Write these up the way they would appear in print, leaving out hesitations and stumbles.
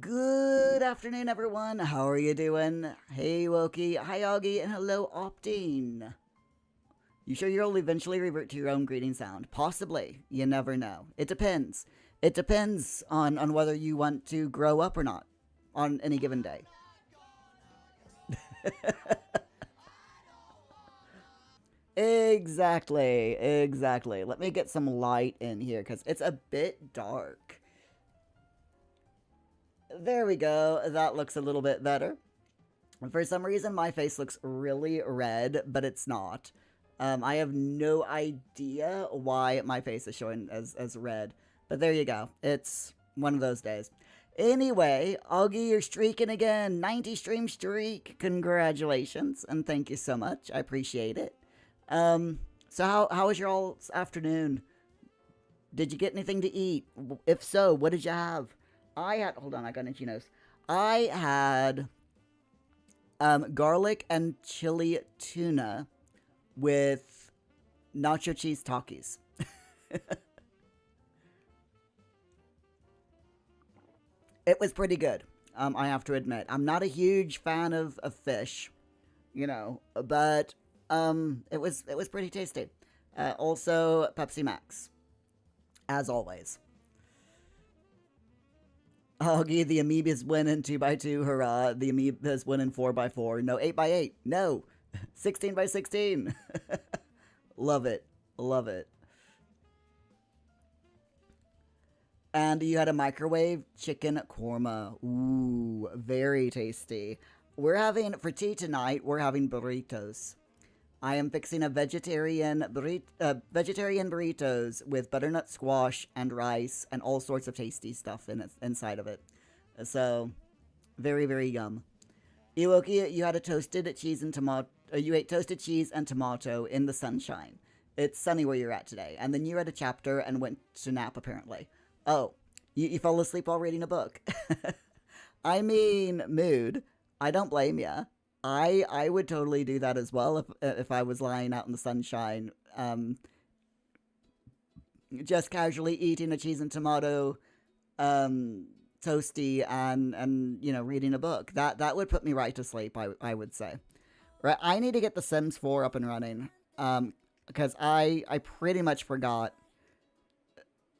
Good afternoon, everyone. How are you doing? Hey, Woki. Hi, Augie. And hello, Optine. You sure you'll eventually revert to your own greeting sound? Possibly. You never know. It depends. It depends on whether you want to grow up or not on any given day. Exactly. Let me get some light in here because it's a bit dark. There we go. That looks a little bit better. For some reason, my face looks really red, but it's not. I have no idea why my face is showing as red. But there you go. It's one of those days. Anyway, Augie, you're streaking again. 90 stream streak. Congratulations. And thank you so much. I appreciate it. So how was your all's afternoon? Did you get anything to eat? If so, what did you have? I had, hold on, I got an itchy nose. I had garlic and chili tuna with nacho cheese Takis. It was pretty good, I have to admit. I'm not a huge fan of fish, but it was pretty tasty. Also, Pepsi Max, as always. Augie, the amoebas win in 2x2, hurrah. The amoebas win in 4x4. No, 8x8. No, 16x16. Love it. Love it. And you had a microwave chicken korma. Ooh, very tasty. For tea tonight, we're having burritos. I am fixing a vegetarian burritos with butternut squash and rice and all sorts of tasty stuff inside of it. So, very, very yum. Iwoki, you had a toasted cheese and tomato. You ate toasted cheese and tomato in the sunshine. It's sunny where you're at today. And then you read a chapter and went to nap, apparently. Oh, you fell asleep while reading a book. I mean, mood. I don't blame ya. I would totally do that as well if I was lying out in the sunshine, just casually eating a cheese and tomato toasty and reading a book. That would put me right to sleep. I would say. Right, I need to get The Sims 4 up and running because I pretty much forgot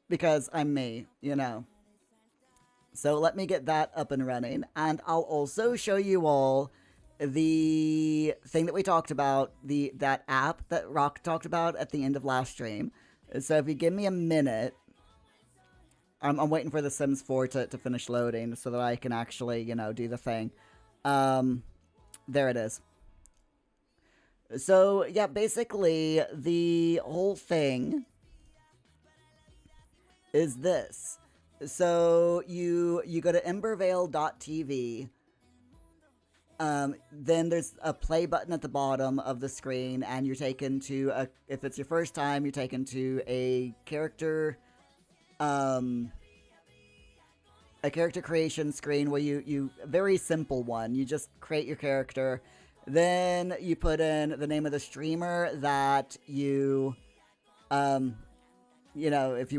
because I'm me. So let me get that up and running, and I'll also show you all the thing that we talked about, that app that Rock talked about at the end of last stream. So if you give me a minute, I'm waiting for The Sims 4 to finish loading so that I can actually, do the thing. There it is. So, yeah, basically, the whole thing is this. So, you go to embervale.tv. Then there's a play button at the bottom of the screen, and you're taken to if it's your first time, you're taken to a character creation screen where you very simple one. You just create your character, then you put in the name of the streamer that if you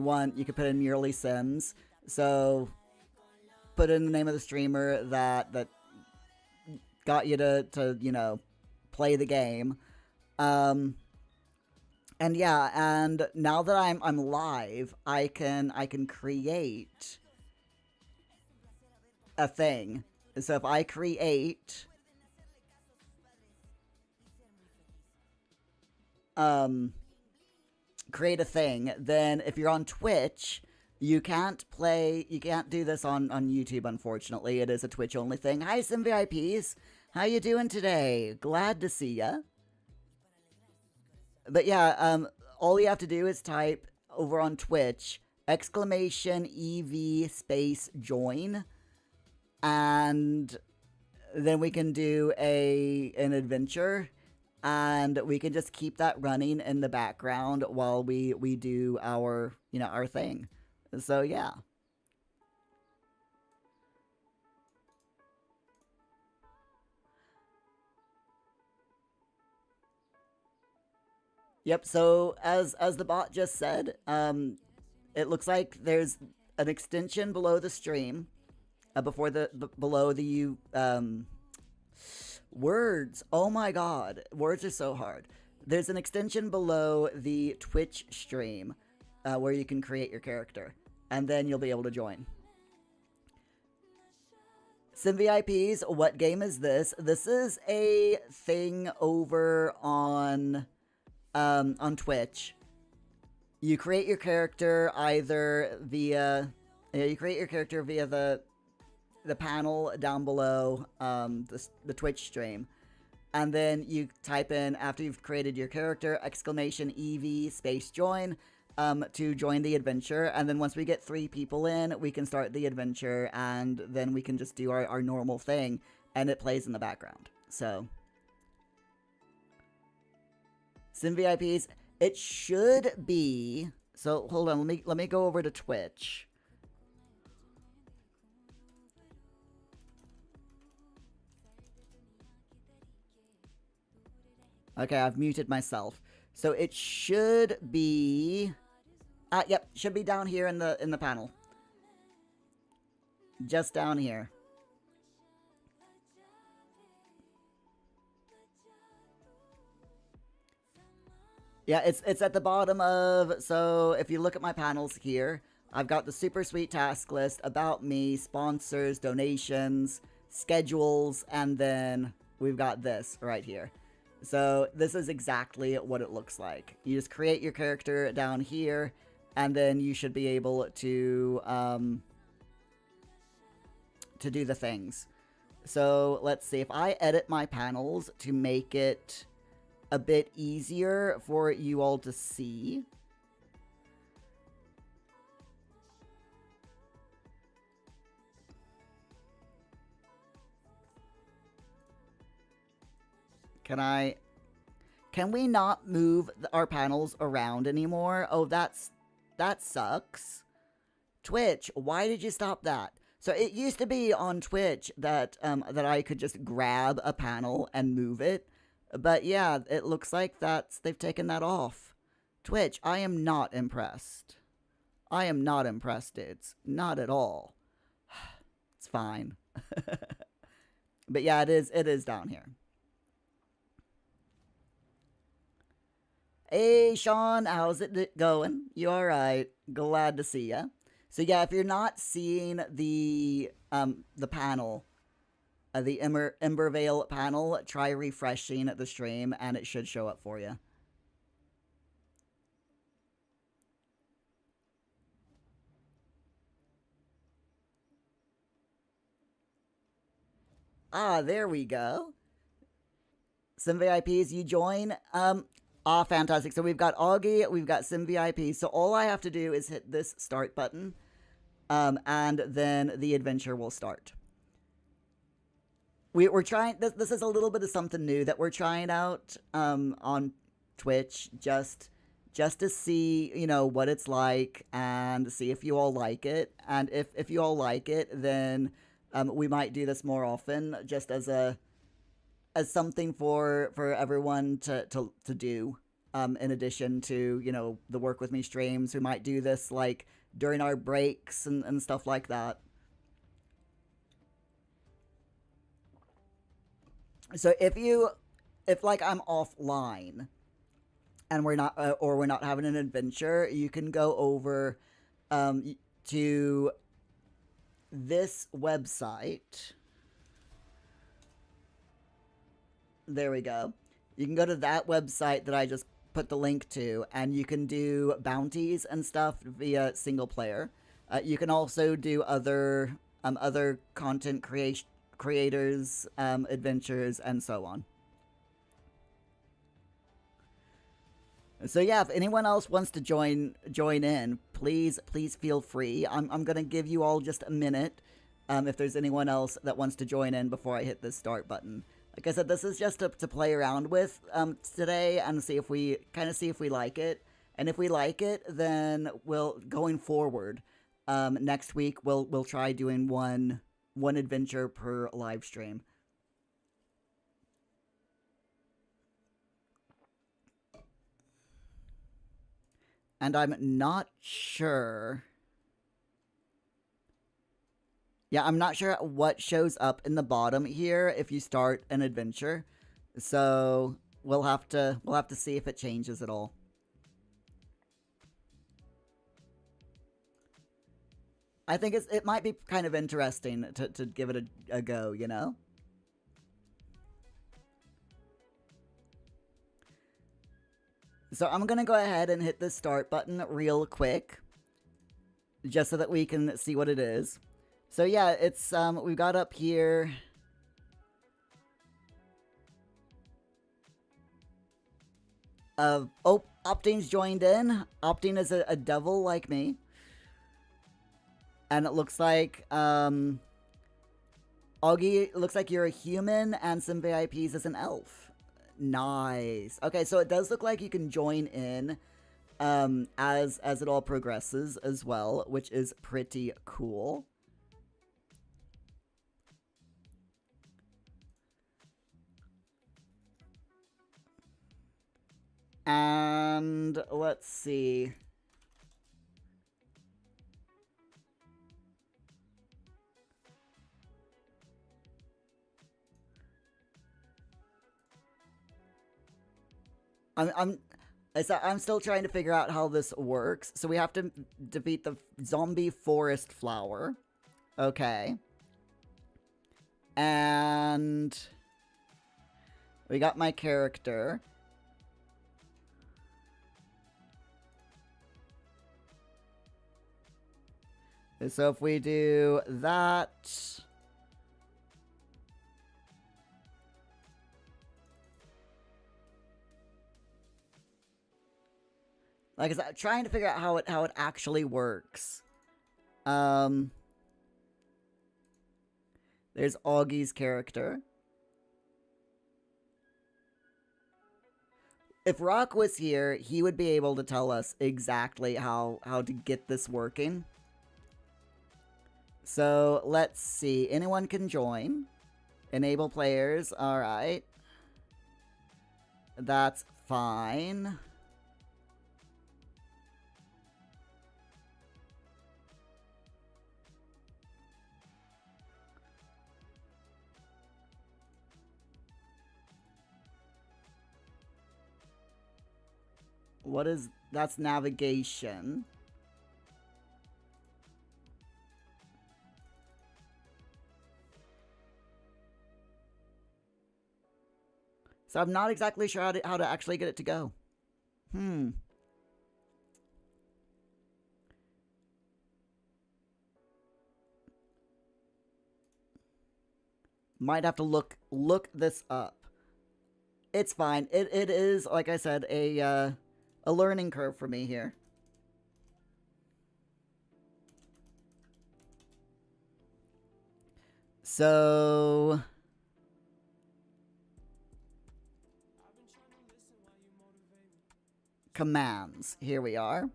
want, you could put in Yearly Sims. So put in the name of the streamer that got you to play the game. And yeah, and now that I'm live, I can create a thing. So if I create a thing, then if you're on Twitch, you can't do this on YouTube, unfortunately. It is a Twitch only thing. Hi, Sim VIPs. How you doing today? Glad to see ya. But yeah, all you have to do is type over on Twitch !EV space join, and then we can do an adventure, and we can just keep that running in the background while we do our our thing. So yeah. Yep, so as the bot just said, it looks like there's an extension below the stream before below the words. Oh my god, words are so hard. There's an extension below the Twitch stream where you can create your character, and then you'll be able to join. Sim VIPs, what game is this? This is a thing over on Twitch. You create your character either via the panel down below the Twitch stream, and then you type in, after you've created your character, exclamation EV space join to join the adventure. And then once we get 3 people in, we can start the adventure, and then we can just do our normal thing, and it plays in the background. So Sim VIPs, it should be. So hold on, let me go over to Twitch. Okay, I've muted myself. So it should be yep, should be down here in the panel. Just down here. Yeah, it's at the bottom of, so if you look at my panels here, I've got the super sweet task list, about me, sponsors, donations, schedules, and then we've got this right here. So this is exactly what it looks like. You just create your character down here, and then you should be able to do the things. So let's see, if I edit my panels to make it a bit easier for you all to see. Can we not move our panels around anymore? Oh, that sucks. Twitch, why did you stop that? So it used to be on Twitch that that I could just grab a panel and move it. But yeah, it looks like they've taken that off. Twitch, I am not impressed. I am not impressed, dudes. Not at all. It's fine. But yeah, it is down here. Hey, Sean, how's it going? You all right? Glad to see ya. So yeah, if you're not seeing the panel, the Embervale panel, try refreshing the stream, and it should show up for you. Ah, there we go. Sim VIPs, you join. Fantastic. So we've got Augie, we've got Sim VIP. So all I have to do is hit this start button, and then the adventure will start. We're trying. This is a little bit of something new that we're trying out on Twitch, just to see, you know, what it's like, and see if you all like it. And if you all like it, then we might do this more often, just as something for everyone to do. In addition to, you know, the Work With Me streams, we might do this like during our breaks and stuff like that. So if like I'm offline and we're not having an adventure, you can go over to this website. There we go. You can go to that website that I just put the link to, and you can do bounties and stuff via single player. You can also do other content creators adventures and so on. So yeah, if anyone else wants to join in, please feel free. I'm gonna give you all just a minute if there's anyone else that wants to join in before I hit this start button. Like I said, this is just to play around with today and see if we like it. And if we like it, then we'll, going forward, next week we'll try doing one adventure per live stream. And I'm not sure Yeah, I'm not sure what shows up in the bottom here if you start an adventure. So we'll have to see if it changes at all. I think it might be kind of interesting to give it a go, you know? So I'm gonna go ahead and hit the start button real quick, just so that we can see what it is. So yeah, it's we've got up here. Oh, Optine's joined in. Optine is a devil like me, and it looks like Augie, it looks like you're a human, and some VIPs as an elf. Nice. Okay, so it does look like you can join in as it all progresses as well, which is pretty cool. And let's see. I'm I'm still trying to figure out how this works. So we have to defeat the zombie forest flower. Okay. And we got my character. So if we do that, like I said, I'm trying to figure out how it actually works. There's Augie's character. If Rock was here, he would be able to tell us exactly how to get this working. So let's see. Anyone can join. Enable players. All right. That's fine. What is... That's navigation. So I'm not exactly sure how to actually get it to go. Might have to look this up. It's fine. It is, like I said, a learning curve for me here. So commands. Here we are.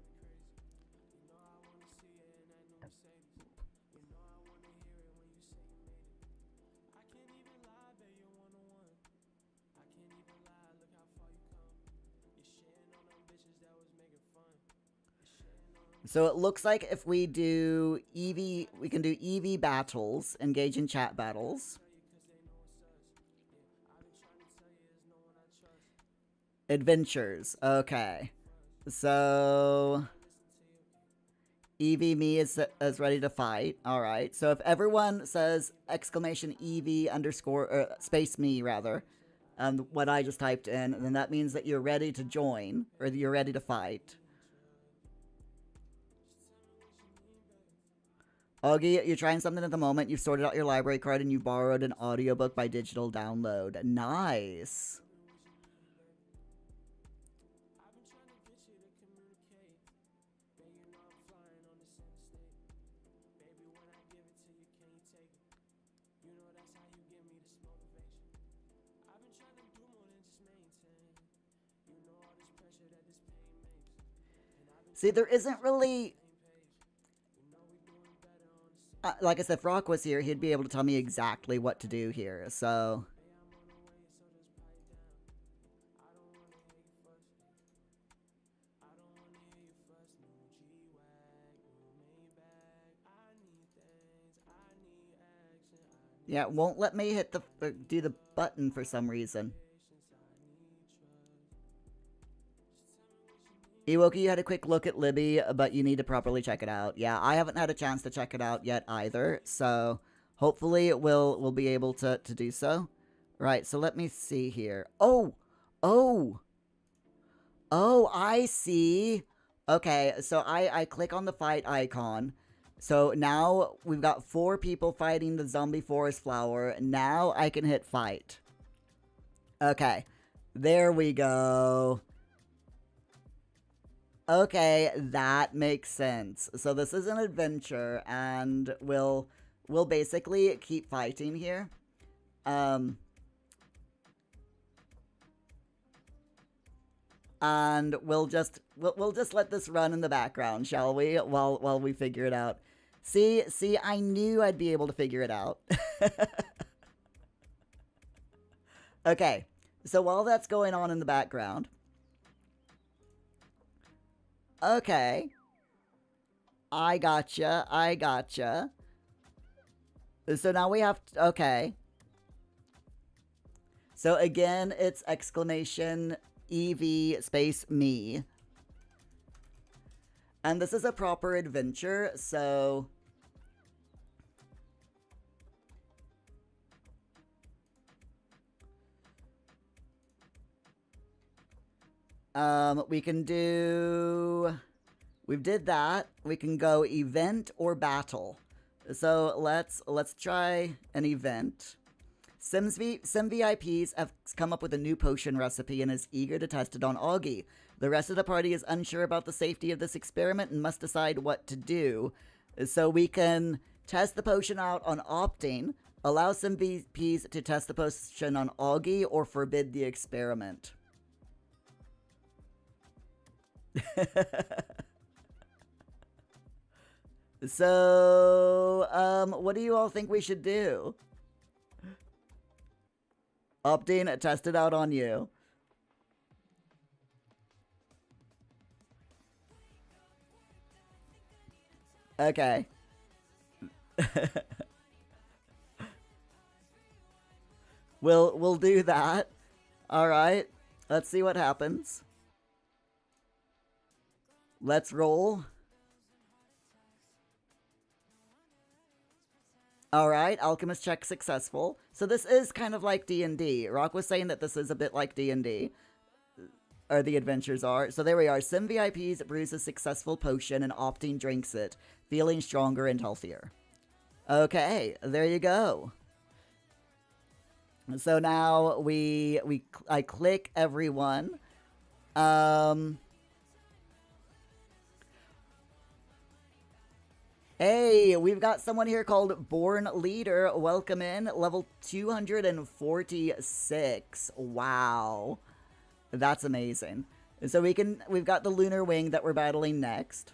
So it looks like if we do EV, we can do EV battles, engage in chat battles. Adventures. Okay. So EV me is ready to fight. All right. So if everyone says exclamation EV underscore space me rather, what I just typed in, then that means that you're ready to join or you're ready to fight. Augie, you're trying something at the moment. You've sorted out your library card and you borrowed an audiobook by digital download. Nice. See, there isn't really... like I said, if Rock was here, he'd be able to tell me exactly what to do here, so... Yeah, it won't let me hit the do the button for some reason. Ewoki, you had a quick look at Libby, but you need to properly check it out. Yeah, I haven't had a chance to check it out yet either, so hopefully we'll be able to do so. Right, so let me see here. Oh! Oh! Oh, I see. Okay, so I click on the fight icon. So now we've got 4 people fighting the zombie forest flower. Now I can hit fight. Okay, there we go. Okay, that makes sense. So this is an adventure, and we'll basically keep fighting here. And we'll just let this run in the background, shall we? While we figure it out. See, I knew I'd be able to figure it out. Okay, so while that's going on in the background. Okay. I gotcha. So now we have, okay. So again, it's exclamation EV space me. And this is a proper adventure, so we can do, we did that. We can go event or battle. So let's try an event. Sim VIPs have come up with a new potion recipe and is eager to test it on Augie. The rest of the party is unsure about the safety of this experiment and must decide what to do. So we can test the potion out on Opting, allow Sim VIPs to test the potion on Augie, or forbid the experiment. So, what do you all think we should do? Opting, test it out on you. Okay. We'll do that. All right. Let's see what happens. Let's roll. Alright, Alchemist check successful. So this is kind of like D&D. Rock was saying that this is a bit like D&D. Or the adventures are. So there we are. Sim VIPs brews a successful potion and Opting drinks it, feeling stronger and healthier. Okay, there you go. So now I click everyone. Hey, we've got someone here called Born Leader. Welcome in. Level 246. Wow. That's amazing. So we've got the Lunar Wing that we're battling next.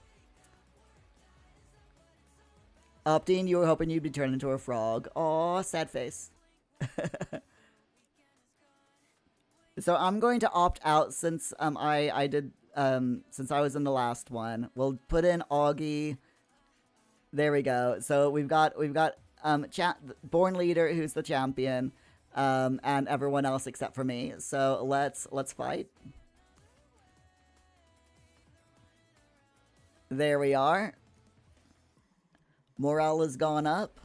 Opting, you were hoping you'd be turned into a frog. Aw, sad face. So I'm going to opt out since I did since I was in the last one. We'll put in Augie. There we go. So we've got Born Leader, who's the champion, and everyone else except for me. So let's fight. There we are. Morale has gone up.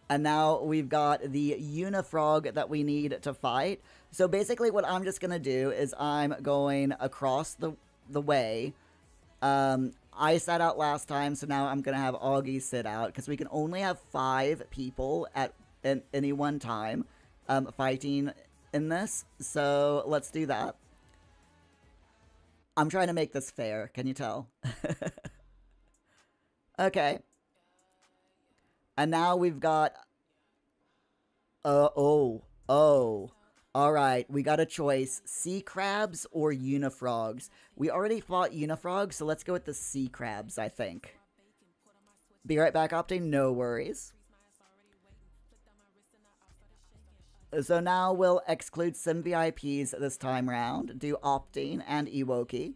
And now we've got the Unifrog that we need to fight. So basically what I'm just going to do is I'm going across the way. I sat out last time, so now I'm going to have Augie sit out, because we can only have 5 people at any one time fighting in this. So let's do that. I'm trying to make this fair, can you tell? Okay. And now we've got... Alright, we got a choice. Sea crabs or unifrogs? We already fought unifrogs, so let's go with the sea crabs, I think. Be right back, Opting. No worries. So now we'll exclude Sim VIPs this time round. Do Opting and Ewoki.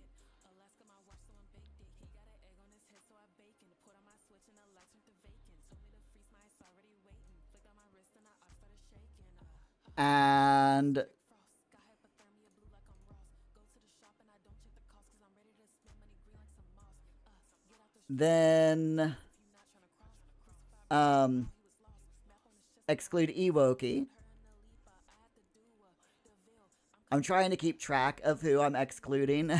And then um, exclude Ewoki. I'm trying to keep track of who I'm excluding.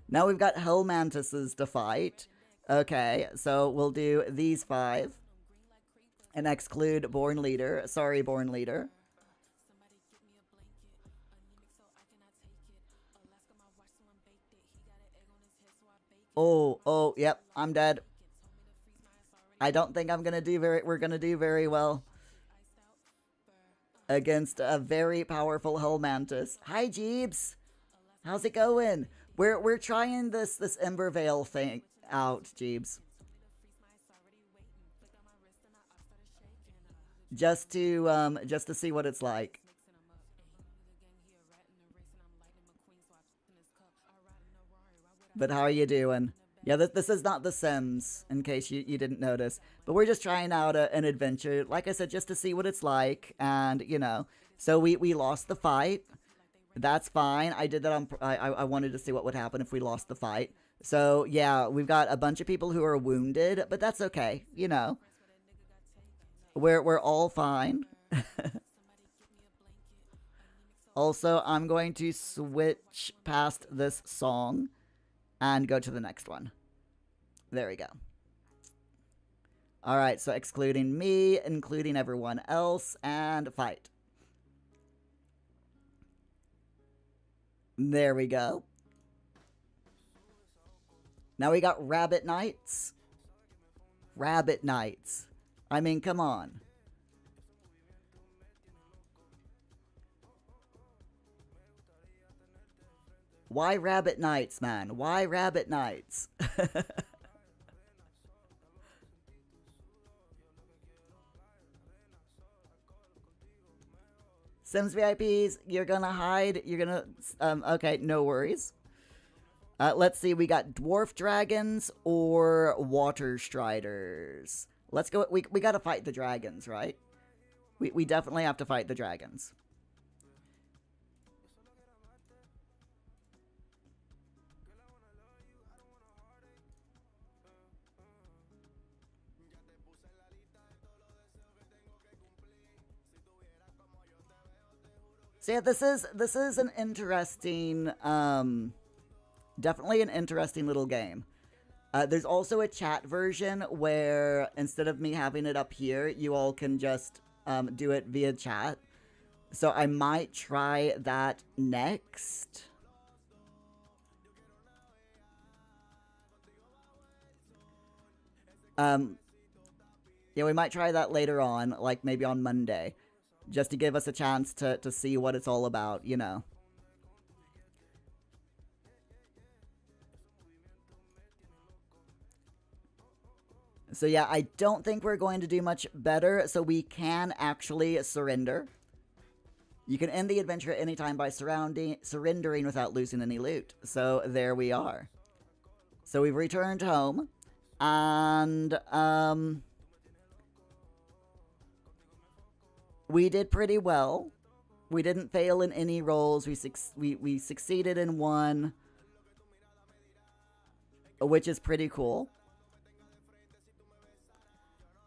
Now we've got Hell Mantises to fight. Okay, so we'll do these 5 and exclude Born Leader. Sorry, Born Leader. Oh, yep, I'm dead. I don't think we're gonna do very well against a very powerful Hell Mantis. Hi, Jeebs. How's it going? We're trying this Ember Veil thing out, Jeebs. Just to see what it's like. But how are you doing? Yeah, this is not The Sims, in case you didn't notice. But we're just trying out an adventure, like I said, just to see what it's like. And, so we lost the fight. That's fine. I did that on. I wanted to see what would happen if we lost the fight. So, yeah, we've got a bunch of people who are wounded, but that's okay. We're all fine. Also, I'm going to switch past this song and go to the next one. There we go. Alright, so excluding me, including everyone else, and fight. There we go. Now we got Rabbit Knights. Rabbit Knights. I mean, come on. Why Rabbit Knights, man? Why Rabbit Knights? Sims VIPs, you're gonna hide. You're gonna. Okay, no worries. Let's see. We got Dwarf Dragons or Water Striders. Let's go. We gotta fight the dragons, right? We definitely have to fight the dragons. So yeah, this is an interesting, definitely an interesting little game. There's also a chat version where instead of me having it up here, you all can just do it via chat. So I might try that next. Yeah, we might try that later on, like maybe on Monday, just to give us a chance to see what it's all about, So yeah, I don't think we're going to do much better, so we can actually surrender. You can end the adventure at any time by surrendering without losing any loot. So there we are. So we've returned home, and we did pretty well. We didn't fail in any rolls. We succeeded in one, which is pretty cool.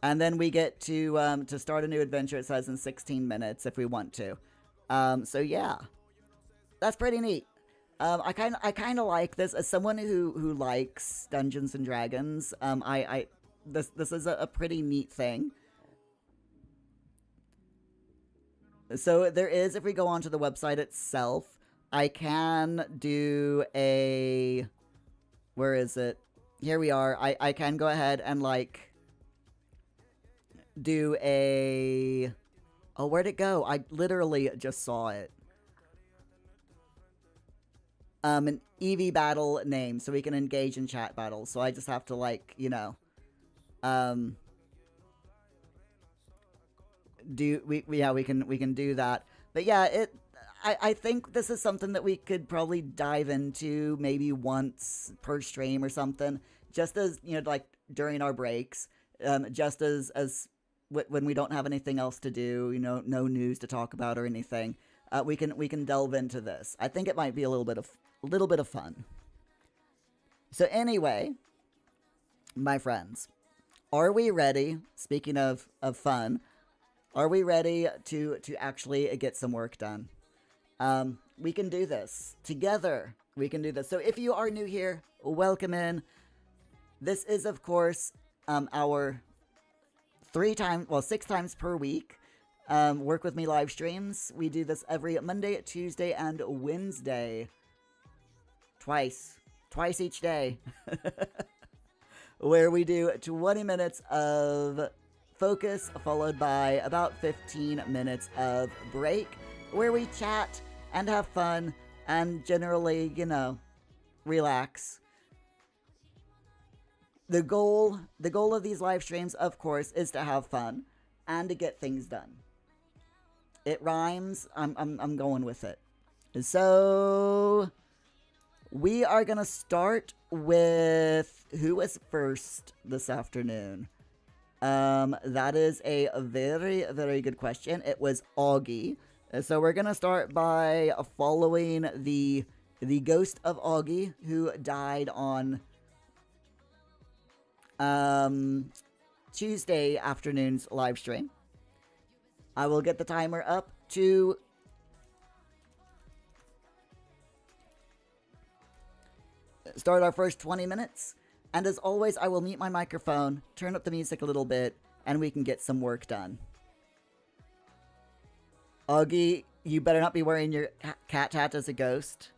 And then we get to start a new adventure. It says in 16 minutes if we want to. So yeah, that's pretty neat. I kind of like this as someone who likes Dungeons and Dragons. This is a pretty neat thing. So there is, if we go onto the website itself, I can do a. Where is it? Here we are. I can go ahead and like do a. Oh, where'd it go? I literally just saw it. An EV battle name, so we can engage in chat battles. So I just have to like, we can do that. But yeah, I think this is something that we could probably dive into maybe once per stream or something, just as like during our breaks, just as when we don't have anything else to do, no news to talk about or anything, we can delve into this. I think it might be a little bit of fun. So anyway, my friends, are we ready? Speaking of fun, are we ready to actually get some work done? We can do this together. We can do this. So if you are new here, welcome in. This is, of course, our 6 times per week work with me live streams. We do this every Monday, Tuesday, and Wednesday. Twice each day. Where we do 20 minutes of focus, followed by about 15 minutes of break, where we chat and have fun and generally, relax. The goal of these live streams, of course, is to have fun and to get things done. It rhymes. I'm going with it. So we are gonna start with who was first this afternoon. That is a very, very good question. It was Augie. So we're gonna start by following the ghost of Augie, who died on Tuesday afternoon's live stream. I will get the timer up to start our first 20 minutes. And as always, I will mute my microphone, turn up the music a little bit, and we can get some work done. Augie, you better not be wearing your cat hat as a ghost.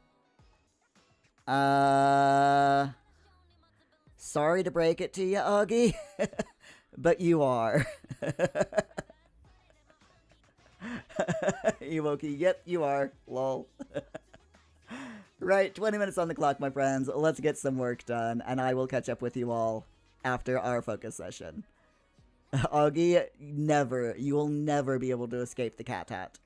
Sorry to break it to you, Augie, but you are. You okay? Yep, you are. Lol. Right, 20 minutes on the clock, my friends. Let's get some work done, and I will catch up with you all after our focus session. Augie, you will never be able to escape the cat hat.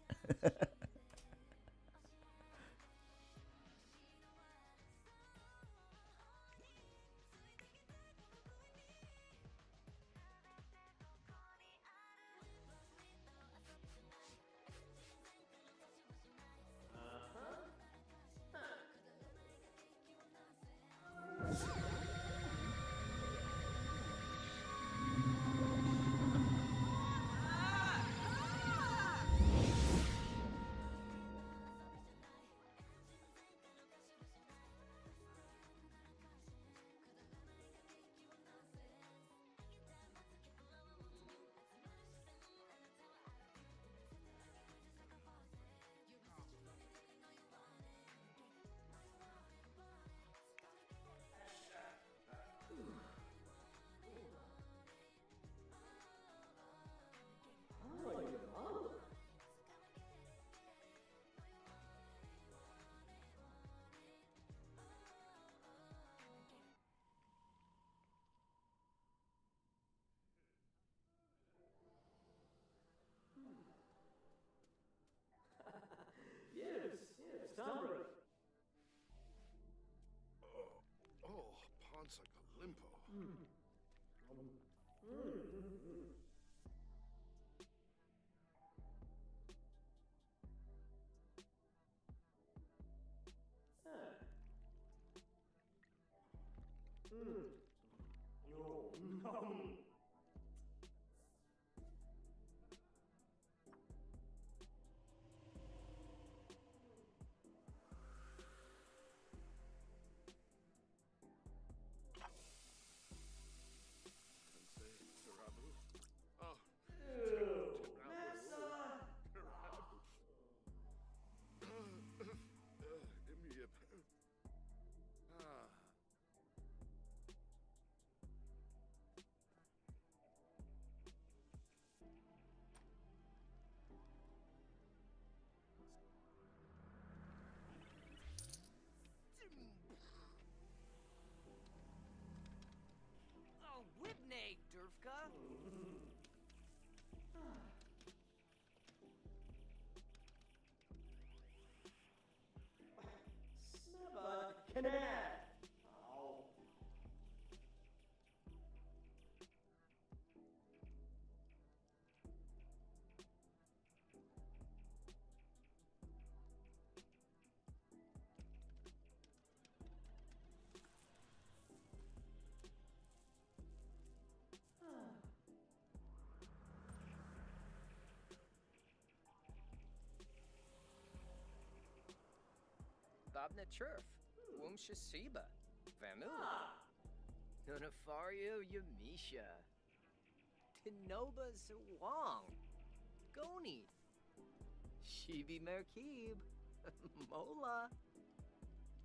Abna Turf, Wumshasiba, Vamu, Nunafario Yamisha, Tinoba Zawang, Goni, Shibi Merkib, Mola,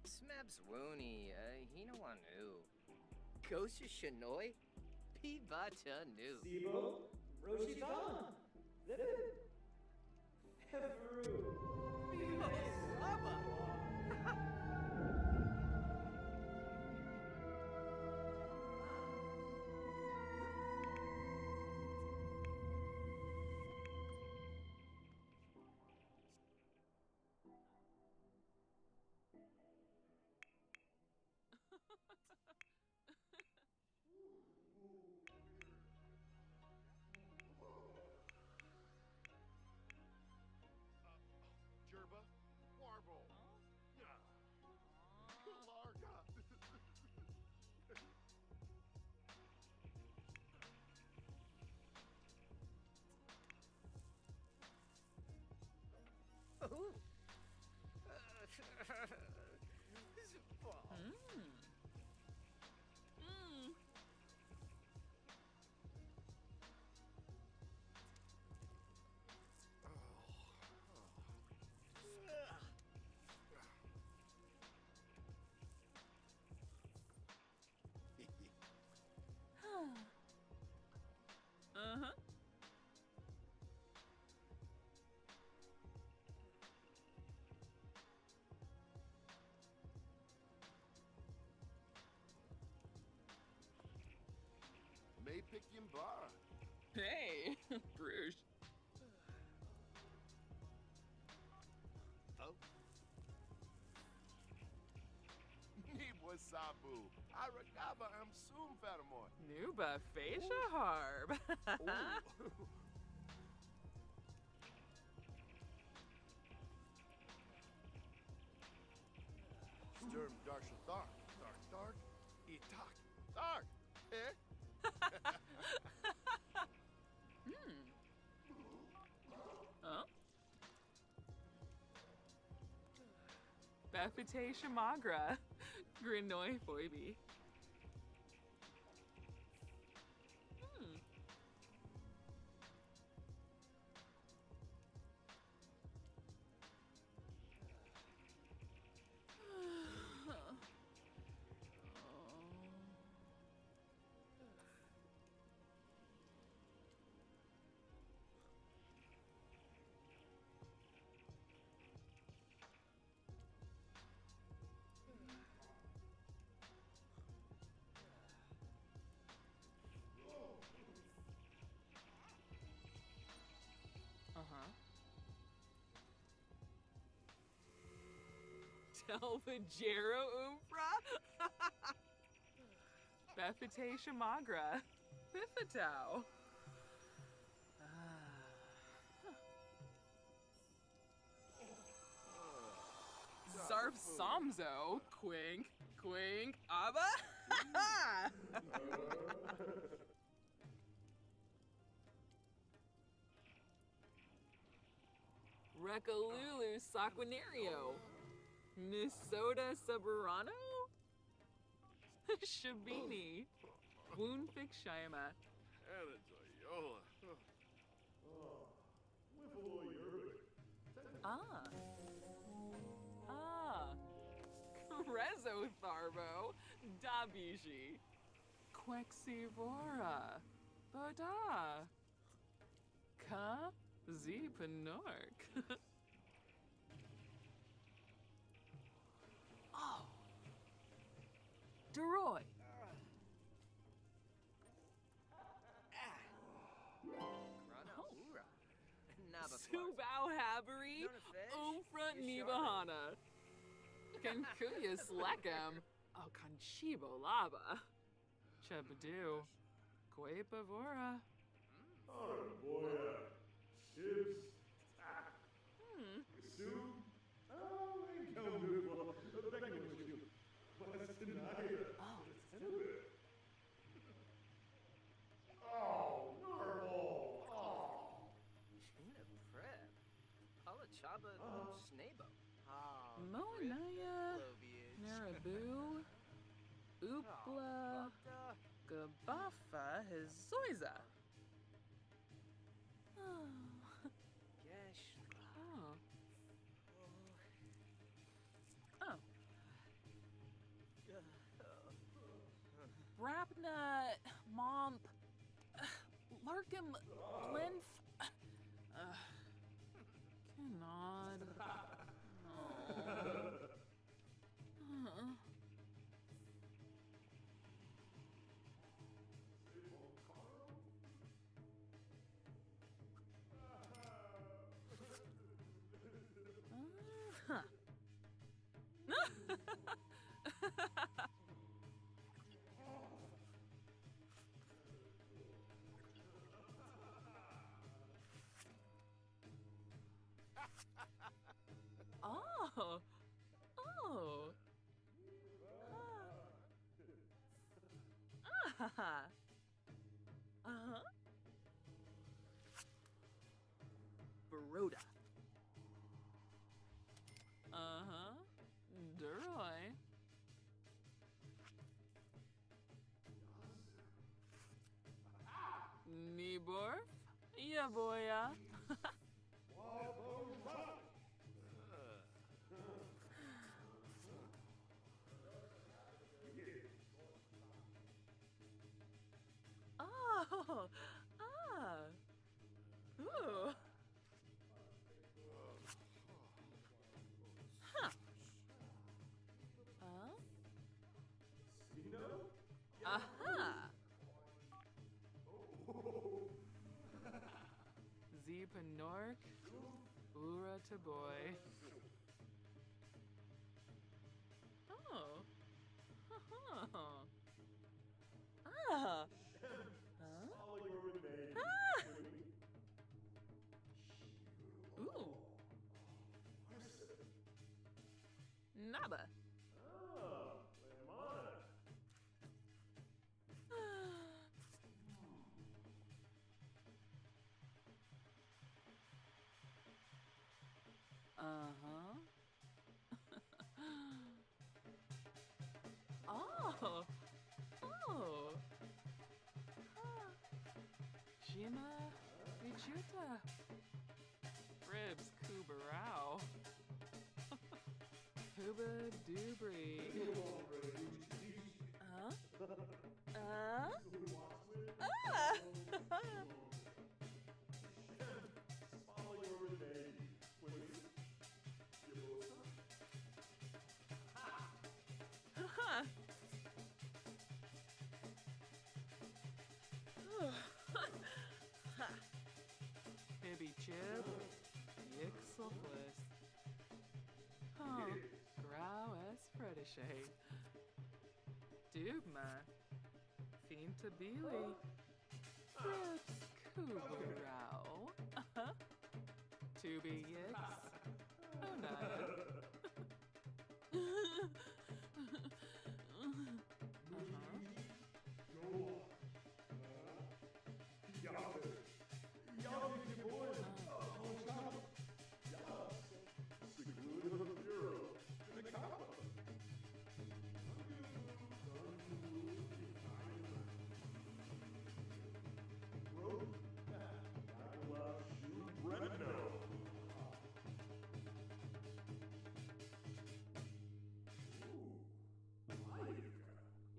Smabs Wooni, Hinawanu, Gosha Shanoi, Pibata Nu. Sibo, Roshitan, Lipid, Heveru, Jerba, Warble, Larga. Ooh. Uh-huh. May pick Yimbara. Hey, Bruges. Oh. Nibwa Sabu. Aragaba am soon Fatamor. Nuba facia harb. Sturm Darsha Thark. Dark. Itak. Dark. Eh? Huh? Befite Shamagra. Grinoi Foibi. Uh-huh. Telvajero Umpra? Befite Shamagra. Bifitao. Zarf Samzo. Quink. Abba? Recalulu Saquinario. Nisota Saburano? Shabini. Woundfix Shima. Anadoyola. Rezo Tharbo. Dabishi. Quexivora. Boda. Ka. Zipanork. Oh. Deroy. Ura. Subao Habari. Umfront Nibahana. Kankuya Slekam. Oh, Conchibo Lava. Chebadu. Guepavora. Boya, Chips, Soup, Incompatible, Westonide, Oh, Narble, China Prep. Palachaba Snabo. Moanaya Shibu, Oopla, Gabafa, his Zoiza. Oh. Gesh. Oh. Oh. Rapna, Momp, Larkham, Linf, Cannot. Oh. Huh. Oh. Oh. Ah. Uh-huh. Baroda. Uh-huh. Duroy. Niborf. Yeah, boya. Oh. Ah. Ooh. Huh. Aha. Zeepanork. Ura Taboy. Oh. Oh. Ah. Huh? Ah. Ooh. Naba. Uh-huh. Oh. Oh. Shima Vichuta. Ribs Kubarao. Huba Dubri. Huh? Ah! Ah! Hibby Chib, Yixelfless. Huh, Grau S. Predichet. Dubma, Finta Beely. Ribs Kubarao. Tubi Yix. Oh, nice.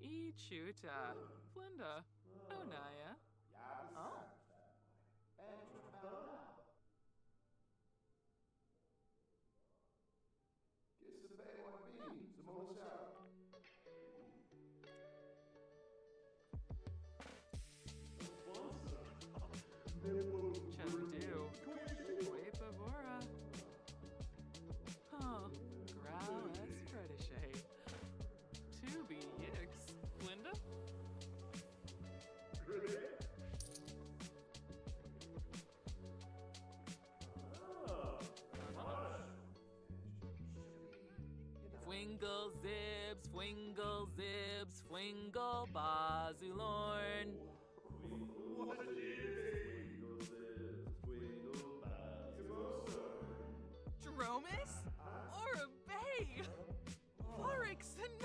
Ichuta, Flinda, Onaya. Oh. Chabadoo, Wapabora. Huh, Grau S. Predichet. Tubi Yix, Flinda. Fwingle Zibs, Fwingle Zibs, Fwingle Bazulorn. Dromus? Or a bay? Varix and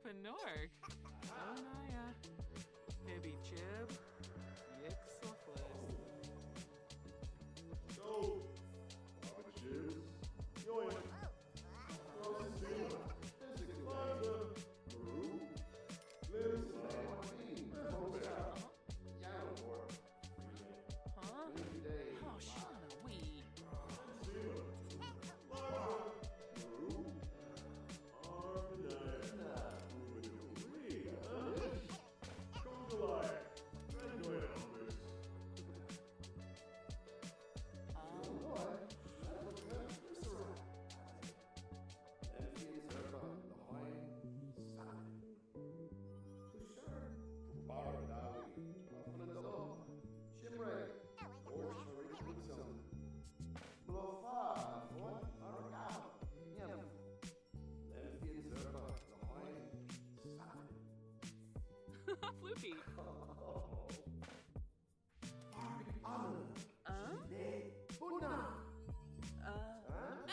Supernork. Oh, Naya. Hibby Chib. Yixoflis. Go! Papa Jibs. Yoink. Rosina. Liza. Maru. Liz. Huh? Oh, shut up, wee. Rosina. Liza. Maru. Arnett. Congalai. Red Elvis. Floopy.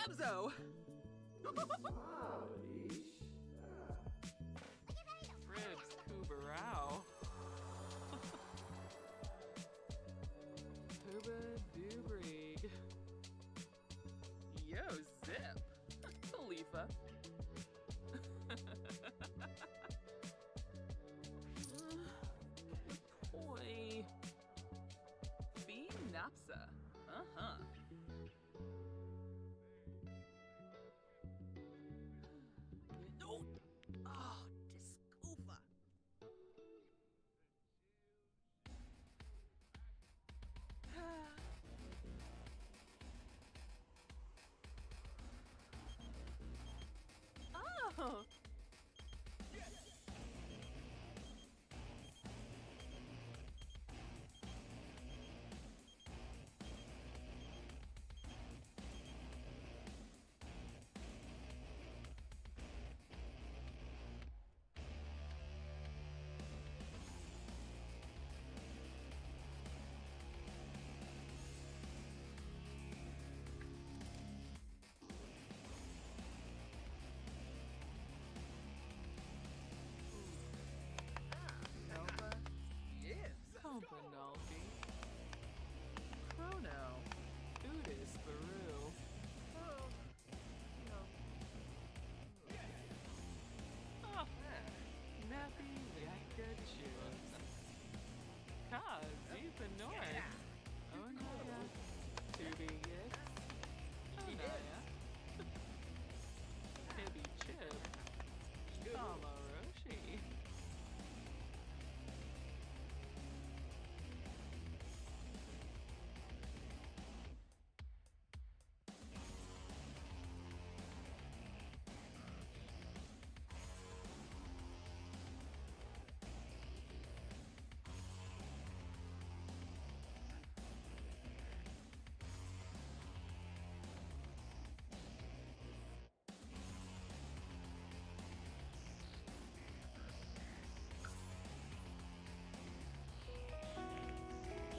Abzo. Fribs Kubarao. Hooba Dubrig. Yo, Zip. Khalifa. Oi. Fee Napsa. Uh-huh. No. Oh, Discoofa. Oh. Nova. Yes. Pompanaldi. Chrono. Udis Baru. Oh. No. Oh. Nappy Yakachun. Kaz Ipanor. Oh, Naya. Tubi Yix. Oh, Naya. Hibby Chip. Roshi.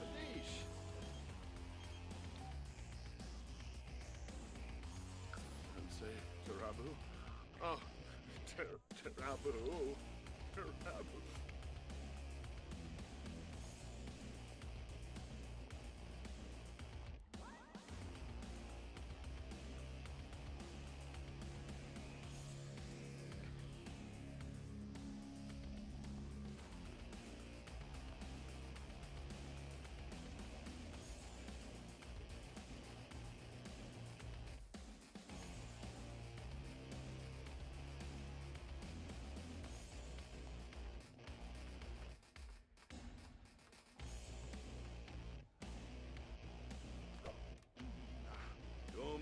Manish. I'm saying Tarabu. Oh, Tarabu. Tarabu.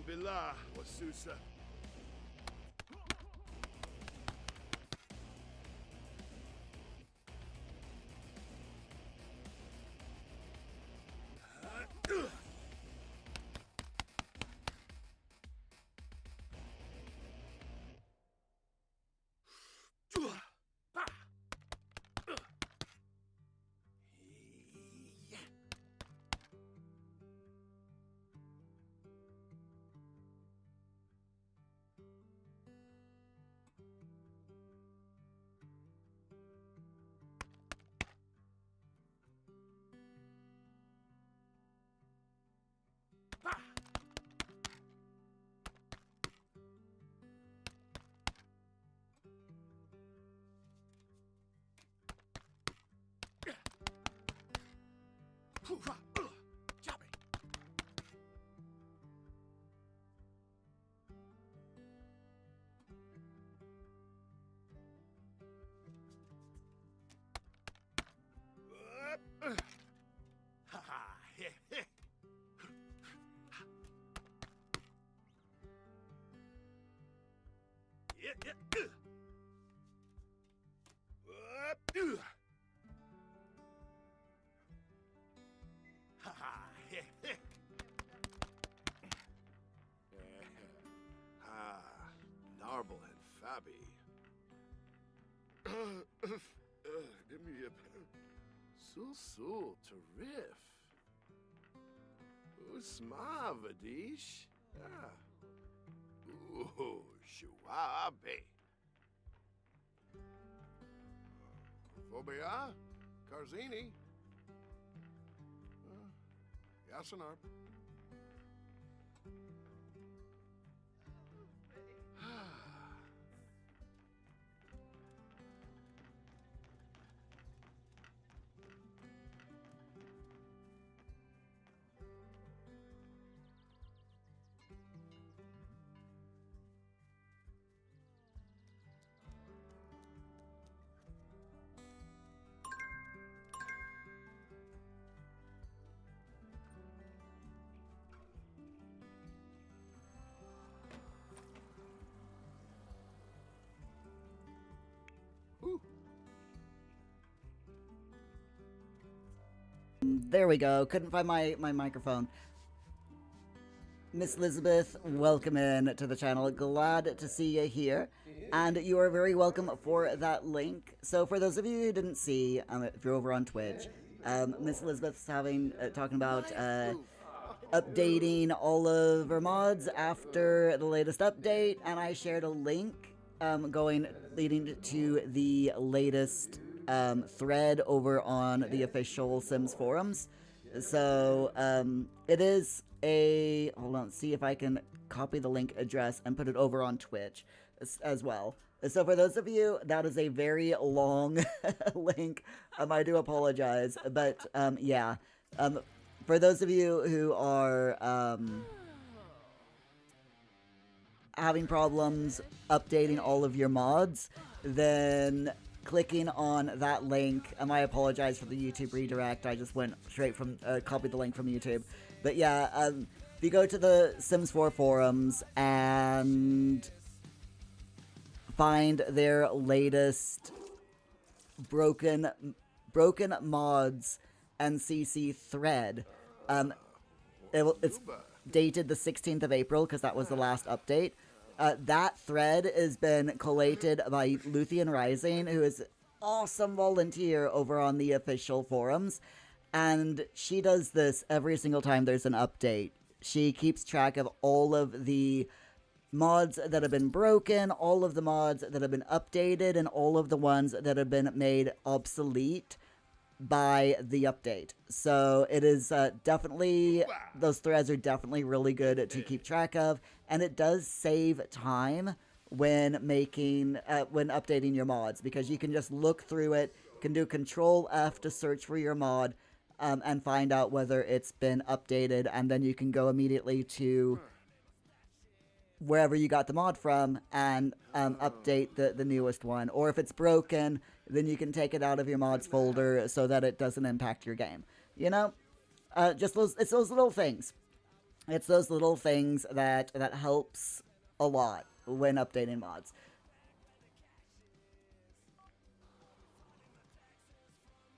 Bila Wasusa. Ha ha. Ah, Narble and Fabi. Give me a Sul to riff. Usma Vadish. Ah. Ooh, Shuabe. Phobia? Karzini? Yasanar. There we go. Couldn't find my microphone. Miss Elizabeth, welcome in to the channel. Glad to see you here. And you are very welcome for that link. So for those of you who didn't see, if you're over on Twitch, Miss Elizabeth's talking about updating all of her mods after the latest update, and I shared a link leading to the latest thread over on the official Sims forums. So it is a, hold on, see if I can copy the link address and put it over on Twitch as well. So for those of you, that is a very long link. I do apologize, but yeah. For those of you who are having problems updating all of your mods, then clicking on that link, I apologize for the YouTube redirect. I just went straight from, copied the link from YouTube. But yeah, if you go to the Sims 4 forums and find their latest broken mods and CC thread, it's dated the 16th of April because that was the last update. That thread has been collated by Luthien Rising, who is an awesome volunteer over on the official forums. And she does this every single time there's an update. She keeps track of all of the mods that have been broken, all of the mods that have been updated, and all of the ones that have been made obsolete by the update. So it is definitely, those threads are definitely really good to keep track of, and it does save time when updating your mods, because you can just look through it, can do Control F to search for your mod, and find out whether it's been updated, and then you can go immediately to wherever you got the mod from and update the newest one. Or if it's broken, then you can take it out of your mods folder so that it doesn't impact your game. You know, it's those little things. It's those little things that helps a lot when updating mods.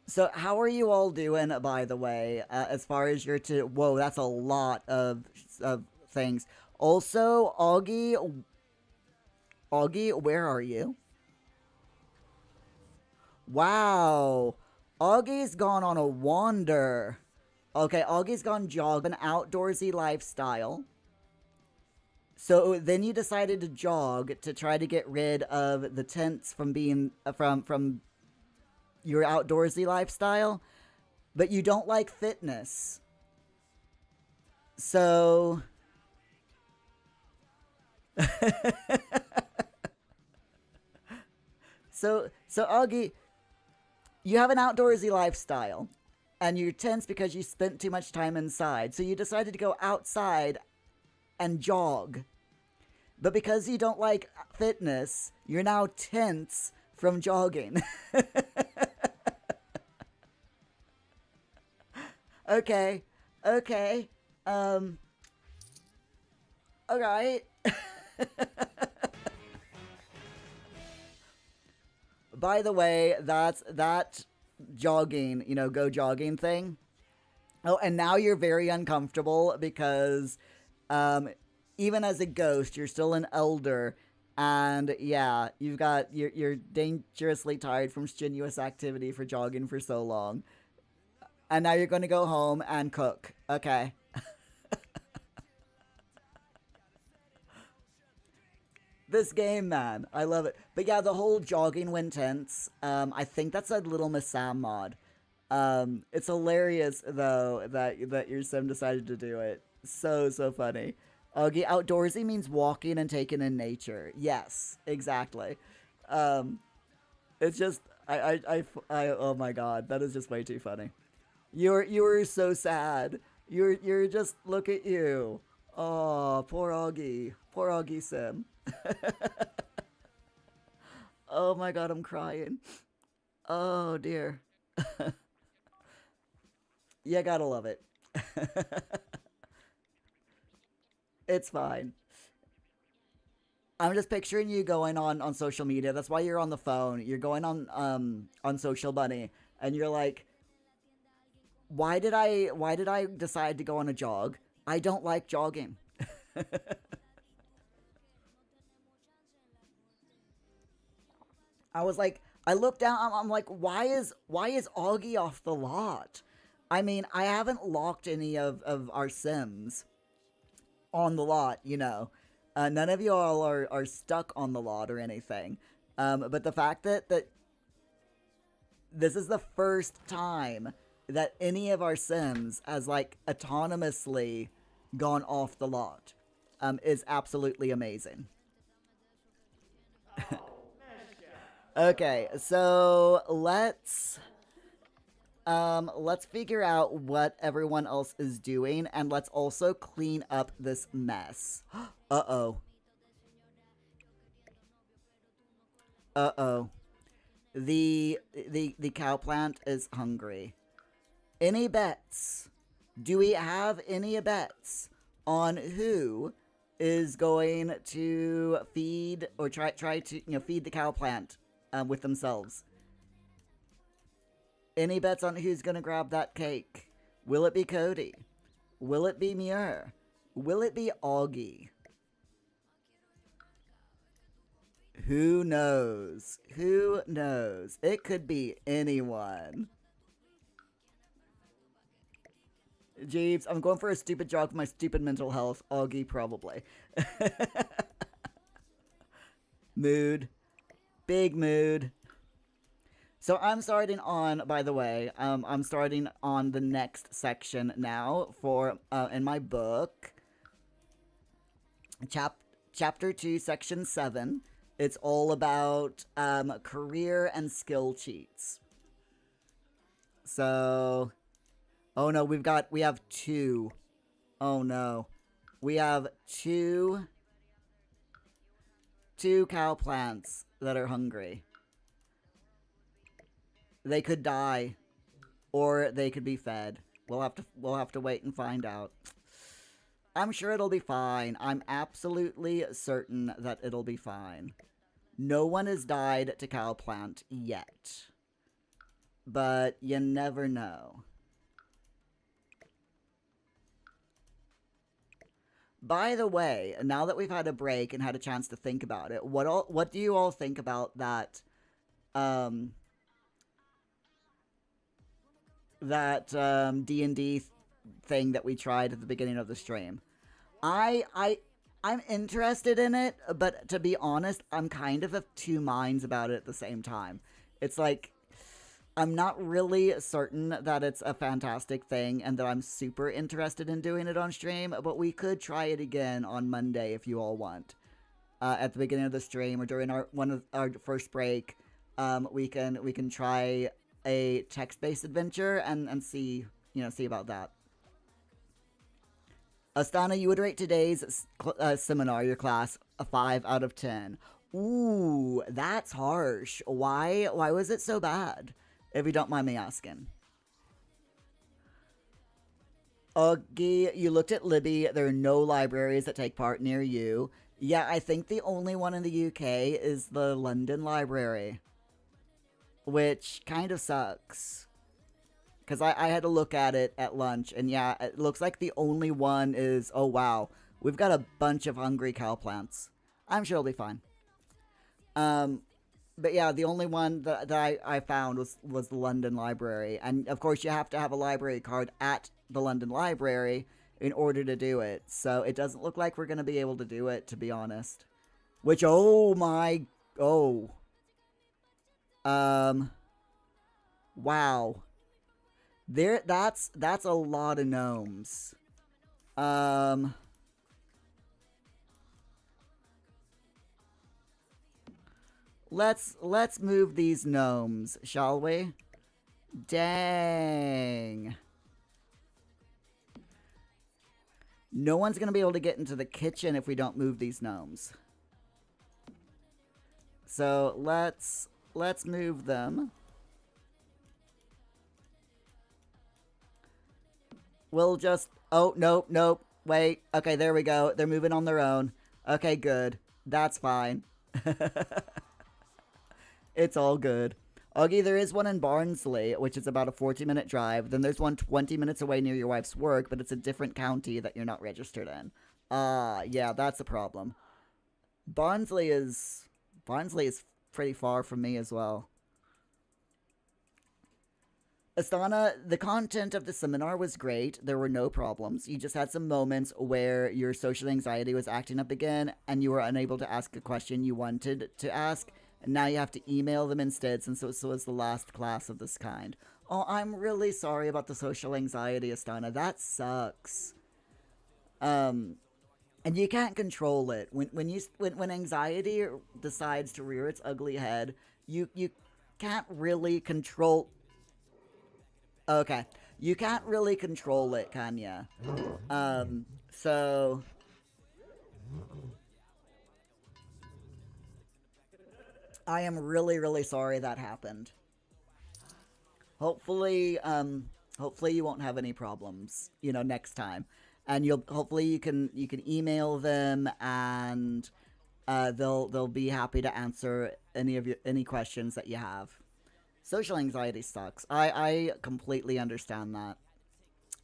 So how are you all doing, by the way, as far as your whoa, that's a lot of things. Also, Augie, where are you? Wow, Augie's gone on a wander. Okay, Augie's gone jog, an outdoorsy lifestyle. So then you decided to jog to try to get rid of the tents from being from your outdoorsy lifestyle, but you don't like fitness. So so Augie, you have an outdoorsy lifestyle, and you're tense because you spent too much time inside. So you decided to go outside and jog. But because you don't like fitness, you're now tense from jogging. Okay. Alright. By the way, that's that jogging, go jogging thing. Oh, and now you're very uncomfortable because even as a ghost, you're still an elder. And yeah, you're dangerously tired from strenuous activity for jogging for so long. And now you're going to go home and cook. Okay. This game, man. I love it. But yeah, the whole jogging when tense, I think that's a Little Miss Sam mod. It's hilarious, though, that your sim decided to do it. So funny. Okay, outdoorsy means walking and taking in nature. Yes, exactly. It's just, oh my god, that is just way too funny. You're so sad. You're just, look at you. Oh, poor Augie. Poor Augie sim. Oh my god, I'm crying. Oh dear. You gotta love it. It's fine. I'm just picturing you going on social media. That's why you're on the phone. You're going on Social Bunny, and you're like, why did I decide to go on a jog? I don't like jogging. I was like, I looked down. I'm like, why is Augie off the lot? I mean, I haven't locked any of our Sims on the lot, none of you all are stuck on the lot or anything. But the fact that this is the first time that any of our Sims has like autonomously gone off the lot is absolutely amazing. Okay, so let's figure out what everyone else is doing, and let's also clean up this mess. Uh-oh. Uh-oh. The cow plant is hungry. Any bets? Do we have any bets on who is going to feed or try to feed the cow plant with themselves? Any bets on who's going to grab that cake? Will it be Cody? Will it be Muir? Will it be Augie? Who knows? Who knows? It could be anyone. Jeeves, I'm going for a stupid jog for my stupid mental health. Augie, probably. Mood. Big mood. So I'm starting on, by the way, I'm starting on the next section now for, in my book, Chapter 2, Section 7. It's all about career and skill cheats. So, oh no, we have two. Oh no. We have two cow plants that are hungry. They could die, or they could be fed. We'll have to wait and find out. I'm sure it'll be fine. I'm absolutely certain that it'll be fine. No one has died to cow plant yet. But you never know. By the way, now that we've had a break and had a chance to think about it, what do you all think about that D&D thing that we tried at the beginning of the stream? I'm interested in it, but to be honest, I'm kind of two minds about it at the same time. It's like, I'm not really certain that it's a fantastic thing and that I'm super interested in doing it on stream, but we could try it again on Monday if you all want. At the beginning of the stream or during our first break, we can try a text-based adventure and see about that. Astana, you would rate today's seminar, your class, a 5 out of 10. Ooh, that's harsh. Why was it so bad? If you don't mind me asking. Augie, you looked at Libby. There are no libraries that take part near you. Yeah, I think the only one in the UK is the London Library. which kind of sucks. Because I had to look at it at lunch, and yeah, it looks like the only one is, oh wow, we've got a bunch of hungry cow plants. I'm sure it'll be fine. But yeah, the only one that I found was the London Library. And of course, you have to have a library card at the London Library in order to do it. So it doesn't look like we're going to be able to do it, to be honest. Which, oh my, oh. Wow. That's a lot of gnomes. Let's move these gnomes, shall we? Dang. No one's gonna be able to get into the kitchen if we don't move these gnomes. So let's move them. We'll just, oh, nope, wait. Okay, there we go. They're moving on their own. Okay, good. That's fine. It's all good. Augie, there is one in Barnsley, which is about a 40-minute drive. Then there's one 20 minutes away near your wife's work, but it's a different county that you're not registered in. Yeah, that's a problem. Barnsley is pretty far from me as well. Astana, the content of the seminar was great. There were no problems. You just had some moments where your social anxiety was acting up again, and you were unable to ask a question you wanted to ask, and now you have to email them instead since it was the last class of this kind. Oh, I'm really sorry about the social anxiety, Astana. That sucks. And you can't control it. When anxiety decides to rear its ugly head, you can't really control. Okay, you can't really control it, can ya? So I am really sorry that happened. Hopefully you won't have any problems, next time. And hopefully you can email them, and they'll be happy to answer any questions that you have. Social anxiety sucks. I completely understand that.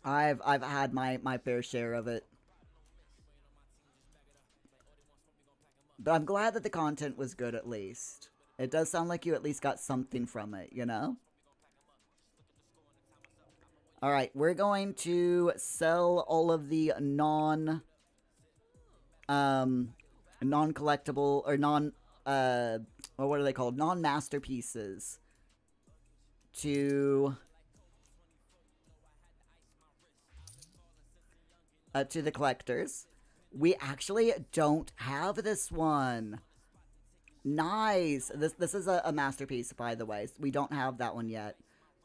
I've had my fair share of it. But I'm glad that the content was good, at least. It does sound like you at least got something from it, Alright, we're going to sell all of the non-collectible, or what are they called? Non-masterpieces to the collectors. We actually don't have this one. Nice. This is a masterpiece, by the way. We don't have that one yet.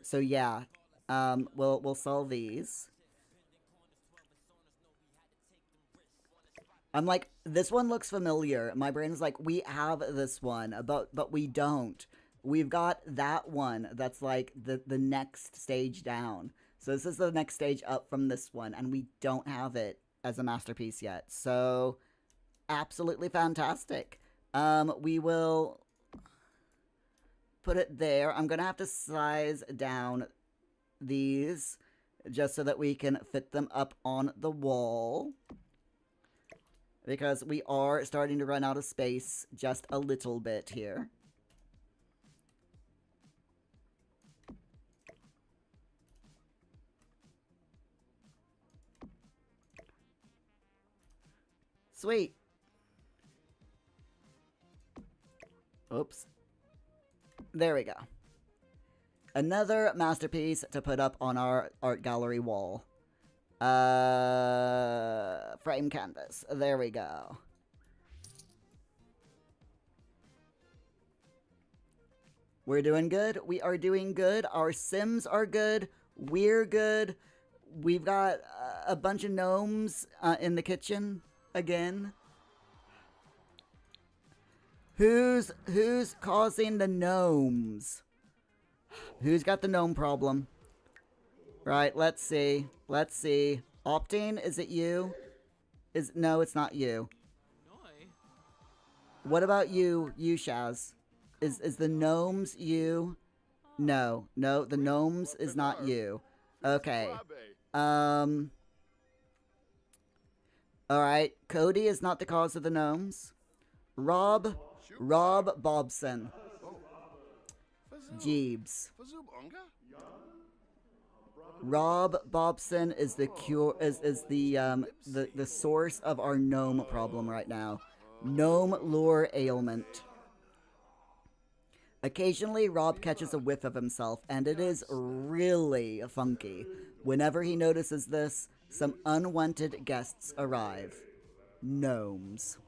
So yeah, we'll sell these. I'm like, this one looks familiar. My brain is like, we have this one, but we don't. We've got that one that's like the next stage down. So this is the next stage up from this one, and we don't have it as a masterpiece yet. So absolutely fantastic. We will put it there. I'm gonna have to size down these just so that we can fit them up on the wall, because we are starting to run out of space just a little bit here. Sweet. Oops. There we go. Another masterpiece to put up on our art gallery wall. Frame canvas. There we go. We're doing good. We are doing good. Our Sims are good. We're good. We've got a bunch of gnomes in the kitchen again. Who's causing the gnomes? Who's got the gnome problem? Right, let's see. Let's see. Opting, is it you? No, it's not you. Noi. What about you, Shaz? Is the gnomes you? No, the gnomes is not you. Okay. Suave. Alright, Cody is not the cause of the gnomes. Rob Bobson. Oh. Jeeves. Fazoob Unga? Rob Bobson is the cure is the source of our gnome problem right now. Gnome lure ailment. Occasionally, Rob catches a whiff of himself, and it is really funky. Whenever he notices this, some unwanted guests arrive. Gnomes.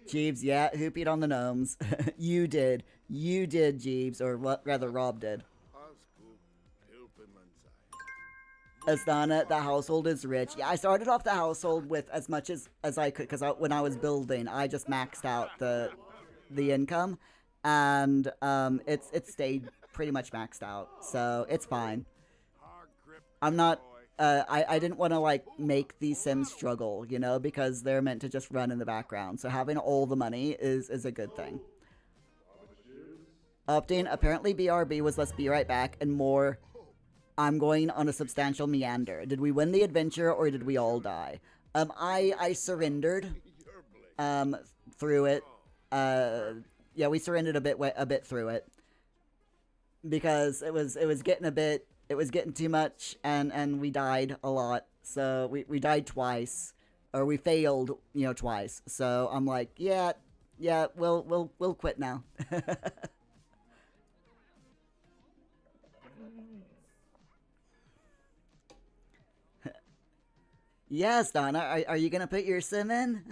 Jeeves, yeah, hoopied on the gnomes. You did, Jeeves, or rather, Rob did. Astana, the household is rich. Yeah, I started off the household with as much as I could, because when I was building, I just maxed out the income, and it stayed pretty much maxed out, so it's fine. I'm not. I didn't want to like make these Sims struggle, you know, because they're meant to just run in the background. So having all the money is a good thing. Opting, apparently BRB was let's be right back and more. I'm going on a substantial meander. Did we win the adventure or did we all die? I surrendered through it. Yeah, we surrendered a bit through it because it was getting too much and we died a lot. So we died twice, or we failed, you know, twice. So I'm like, yeah, we'll quit now. Yes, Donna. Are you gonna put your sim in?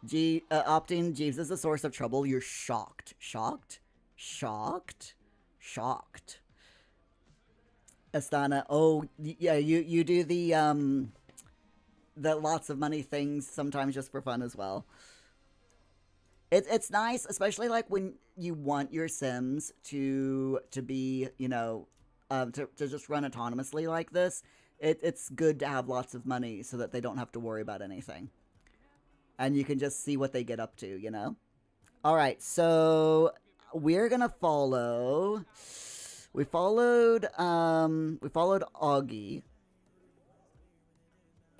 Opting Jeeves is a source of trouble. You're shocked. Astana. Oh, yeah. You do the lots of money things sometimes just for fun as well. It's nice, especially like when you want your Sims to be, you know, to just run autonomously like this. It's good to have lots of money so that they don't have to worry about anything. And you can just see what they get up to, you know? Alright, so we're gonna follow... We followed Augie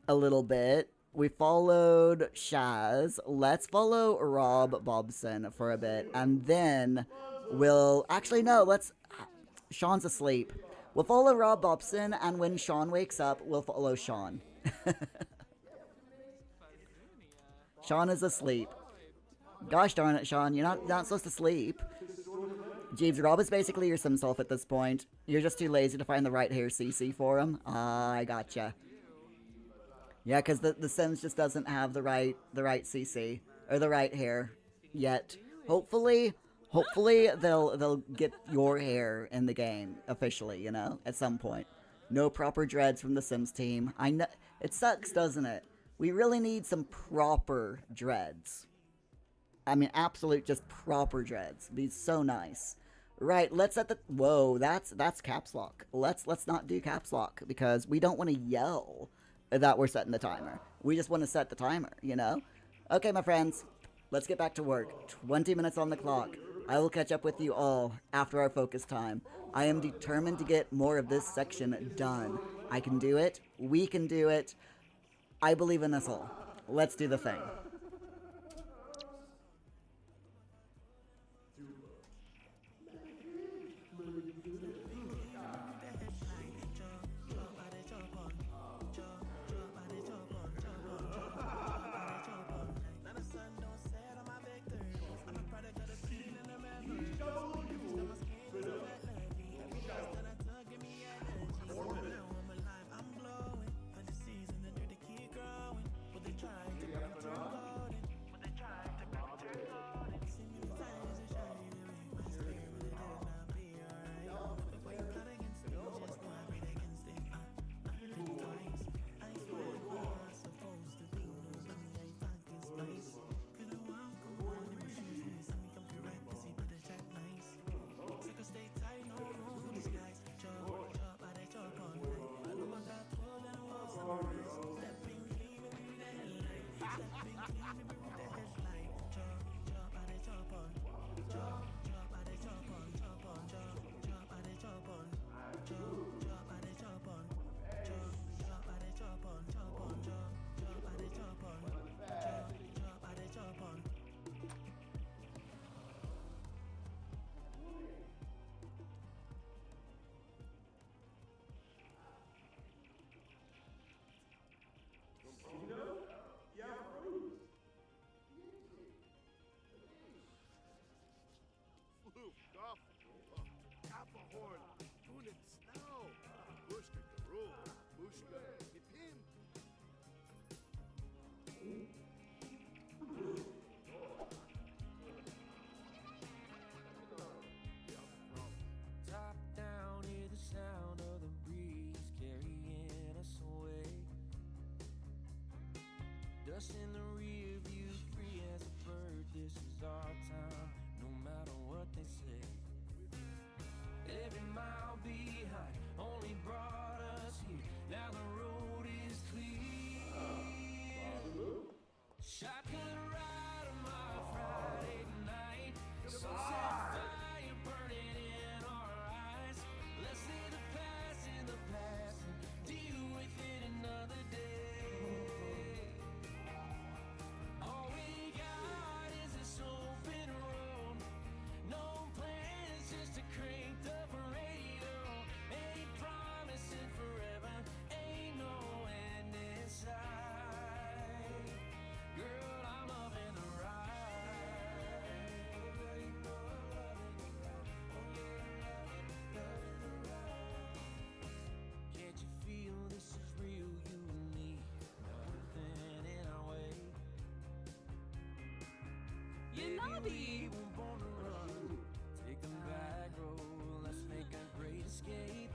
a little bit. We followed Shaz. Let's follow Rob Bobson for a bit. And then we'll... Actually, no, let's... Sean's asleep. We'll follow Rob Bobson, and when Sean wakes up, we'll follow Sean. Sean is asleep. Gosh darn it, Sean, you're not supposed to sleep. Jeeves, Rob is basically your sim self at this point. You're just too lazy to find the right hair CC for him. Ah, I gotcha. Yeah, because the Sims just doesn't have the right CC or the right hair yet. Hopefully they'll get your hair in the game officially, you know, at some point. No proper dreads from the Sims team. I know it sucks, doesn't it? We really need some proper dreads. I mean, absolute just proper dreads. It'd be so nice. Right, let's set the... Whoa, that's caps lock. Let's not do caps lock because we don't want to yell that we're setting the timer. We just want to set the timer, you know? Okay, my friends, let's get back to work. 20 minutes on the clock. I will catch up with you all after our focus time. I am determined to get more of this section done. I can do it. We can do it. I believe in us all. Let's do the thing. Just in the rear view, free as a bird. This is our time, no matter what they say. Every mile behind only brought us here. Now the road is clear. Shotgun ride on my Friday night. Sunset fire burning in our eyes. Let's leave the past in the past and deal with it another day. All we got is this open road. No plans, just a cranked up radio. Ain't promising forever, ain't no end in sight. Girl, I'm loving the ride. You know I'm loving the ride. Oh yeah, loving the ride. Can't you feel this is real, you and me? Nothing in our way. Yeah, we were born to run. Take the back road, let's make a great escape.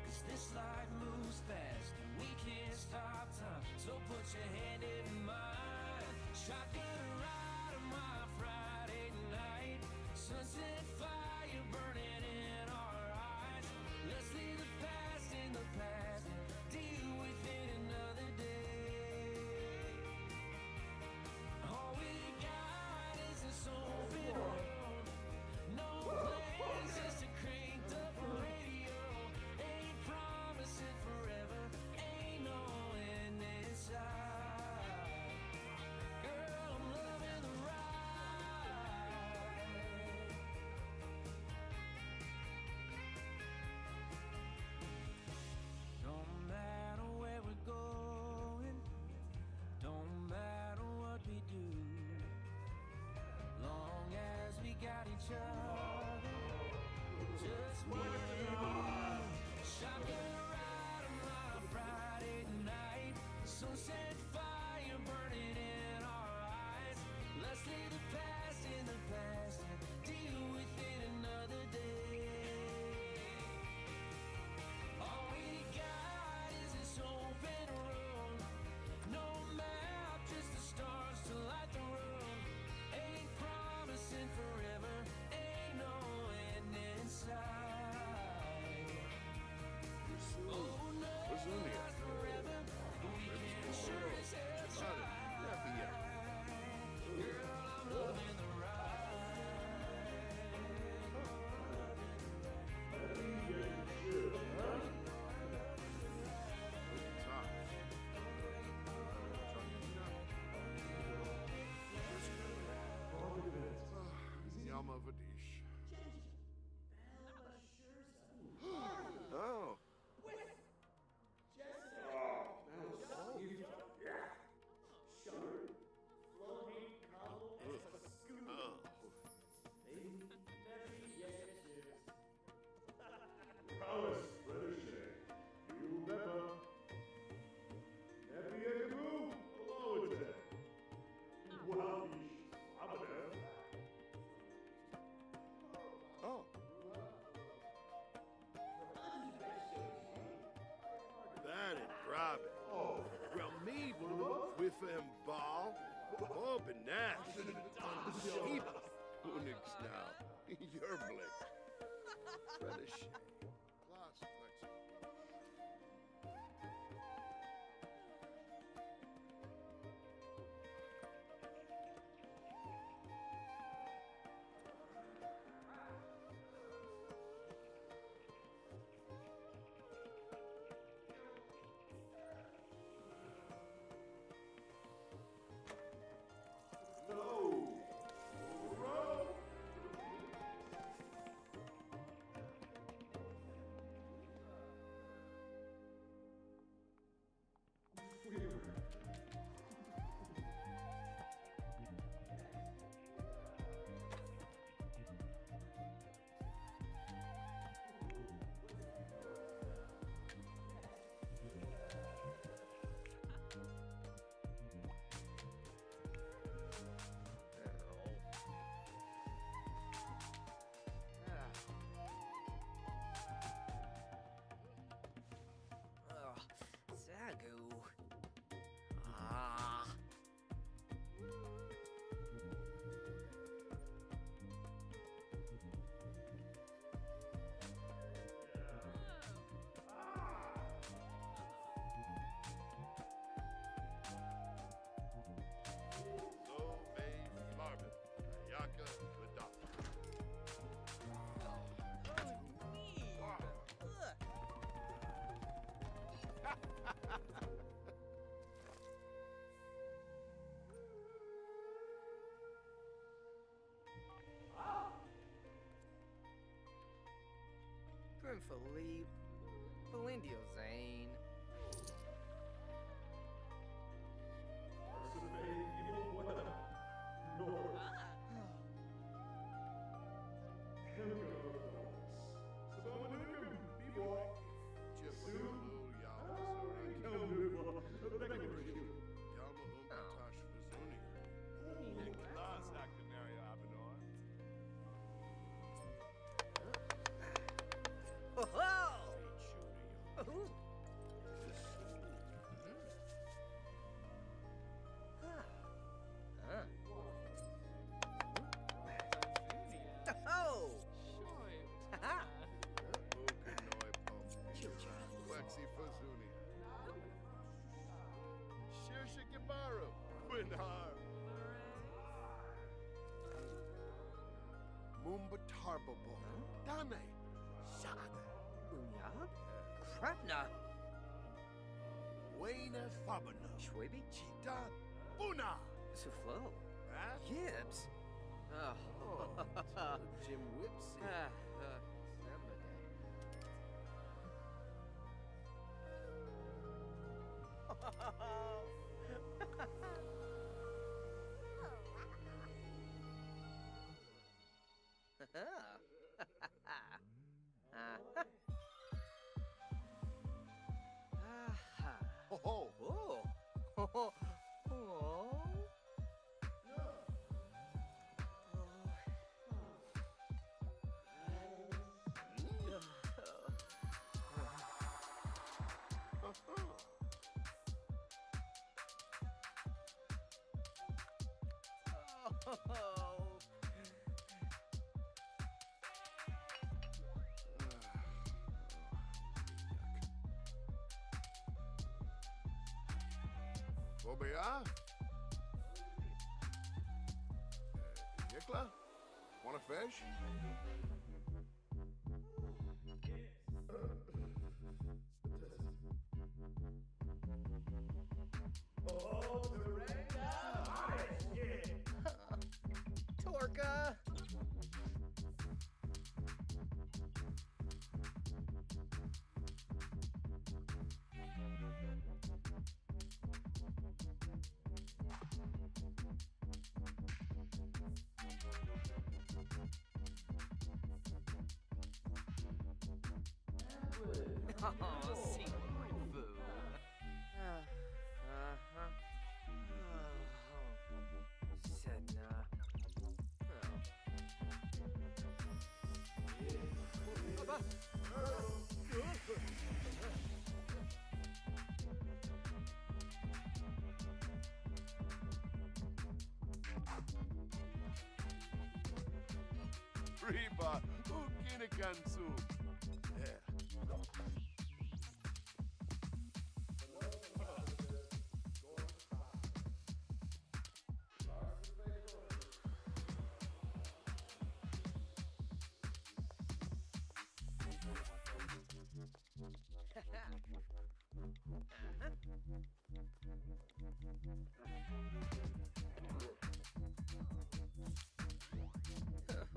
Cause this life moves fast and we can't stop time. So put your hand in mine. Shotgun ride on my Friday night. Sunset fire burning in our eyes. Let's leave the past in the past and deal with it another day. All we got is this open road. No plans, just a cranked up radio. Ain't promising forever, ain't no end in sight. Girl, I'm loving the ride. Don't matter where we're going, don't matter what we do, long as we got each other. Just me and you. Shotgun ride on my Friday night. Sunset fire burning in our eyes. Let's leave the past in the past and deal with it another day. All we got is this open road. No map, just the stars to light the road. Ain't promising forever, ain't no end in sight. Oh no, Where's Lindy at? not forever, but we can sure as hell try. Girl, I'm loving the Yama Vadish. Oh. Prowess, British. You never. Never you can move. Hello, it's it. Well, Abadel. Oh. That is private. Oh, Ramid with him ball. Bob and Nash. Sheba. Unix now. Your blick. British. Class flexible. no. Row. Baron Philippe, Belindio Zane. Oh ho! Ooh. Oh! Shoy. Ha-ha. Lexi Fazunia. Shirsha Gibaru. Quinar. Mumba Tarbabo. Dame. Shade. Unyab? Krapna. Wayne Fabana. Schwabi? Chita. Buna. Soufflo. Huh? Gibbs. Oh. Jim Whipsy. Ho ho. Oh. Oh. Oh. Bobia? Yikla? Want a fish? Torka. Oh, see my boo. Uh-huh. Sedna. Riba. Ukinikansu. Yeah.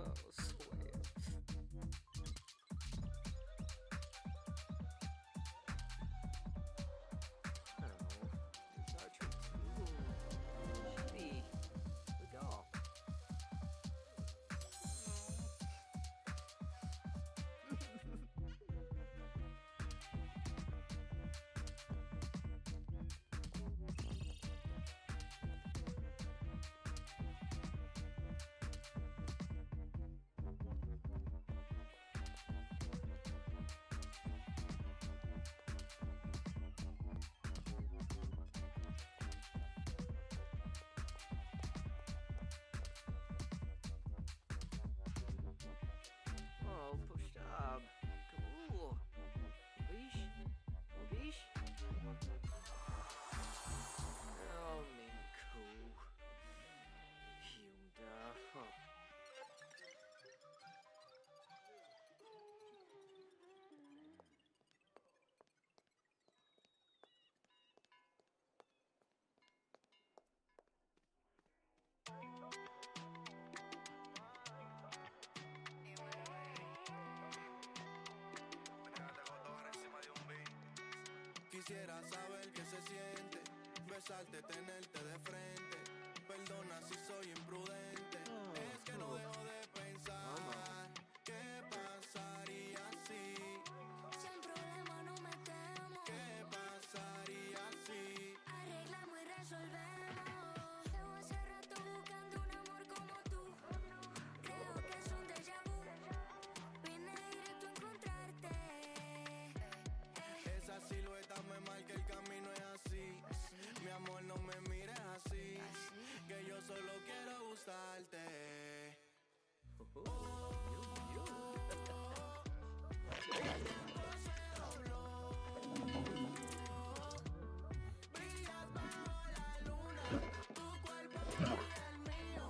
Oh, swear. Quisiera saber qué se siente, besarte, tenerte de frente. Perdona si soy imprudente, es que no dejo de pensar. ¿Qué pasaría si? Sin problema no me temo. ¿Qué pasaría si? Arreglamos y resolvemos. Llevo hace rato buscando un amor como tú. Creo que es un déjà vu. Vine directo a encontrarte. Esa silueta me marca el camino, es así. Mi amor, no me mires así, que yo solo quiero gustarte. Brillas bajo la luna, tu cuerpo y el mío.